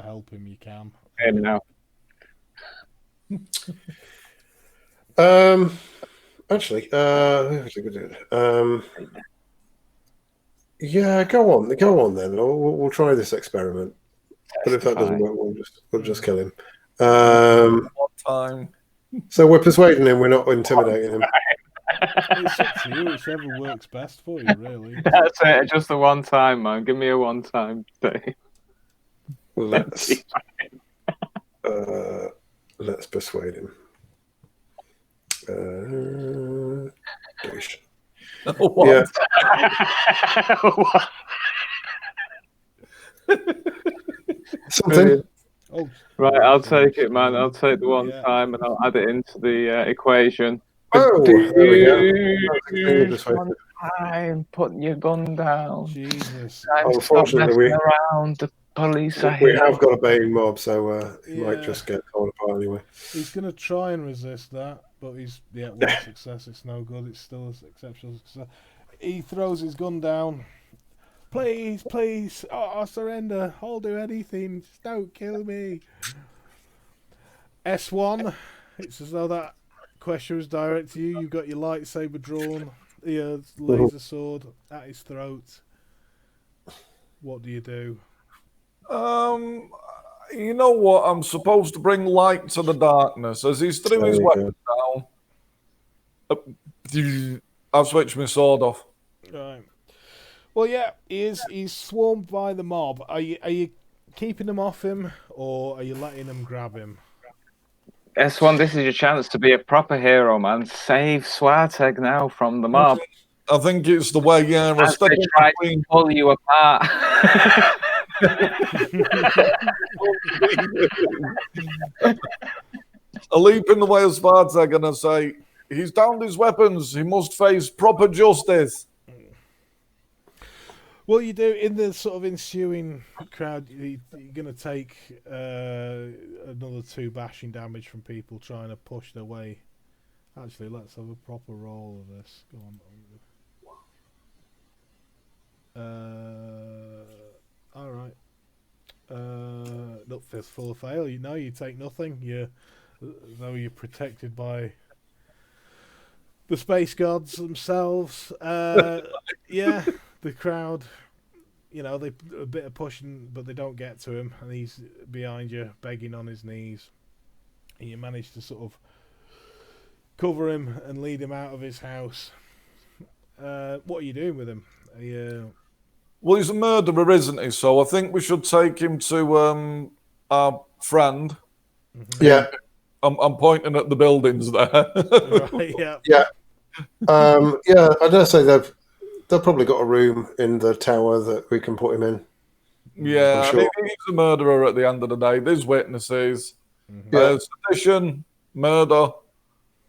help him, you can. Him now. Actually, yeah, go on then. We'll try this experiment. But if that doesn't work, we'll just kill him. One time. So we're persuading him. We're not intimidating him. It's up to you. Whichever works best for you, really. That's it. Just the one time, man. Give me a one time thing. Let's persuade him. What? Yeah. Something. Oh, right, I'll take it, man. I'll take the one time and I'll add it into the equation. Oh, there we go. time. Put your gun down. Jesus. Time to stop Unfortunately, messing around. The police are we here. have got a baying mob, so he might Yeah. just get torn apart anyway. He's going to try and resist that, but he's, one success, it's no good. It's still an exceptional success. He throws his gun down. Please, please, I surrender. I'll do anything. Just don't kill me. S1, it's as though that question was directed to you. You've got your lightsaber drawn, your laser sword at his throat. What do you do? You know what? I'm supposed to bring light to the darkness. As he's threw his weapon down, I've switched my sword off. Right. Well, yeah, he's swarmed by the mob. Are you keeping them off him, or are you letting them grab him? S1, this is your chance to be a proper hero, man. Save Swarteg now from the mob. I think it's the way, As they try to pull you apart. A leap in the way of Spartag, and I say, he's downed his weapons. He must face proper justice. Well, you do in the sort of ensuing crowd. You're going to take another 2 bashing damage from people trying to push their way. Actually, let's have a proper roll of this. Go on. All right. Not fifth full fail. You take nothing. Though you're protected by the space gods themselves. Yeah. The crowd, they a bit of pushing, but they don't get to him, and he's behind you, begging on his knees. And you manage to sort of cover him and lead him out of his house. What are you doing with him? Well, he's a murderer, isn't he? So I think we should take him to our friend. Yeah. I'm pointing at the buildings there. Right, yeah. Yeah. I dare say they've probably got a room in the tower that we can put him in. Yeah, I'm sure. he's a murderer at the end of the day. There's witnesses. Yeah. Sedition, murder,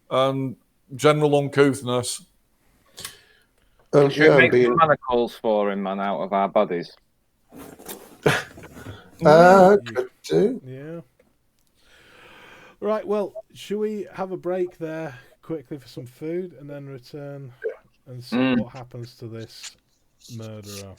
and general uncouthness. Should we make some manacles for him, man, out of our bodies? Could do. Yeah. Right, well, should we have a break there quickly for some food and then return and see what happens to this murderer?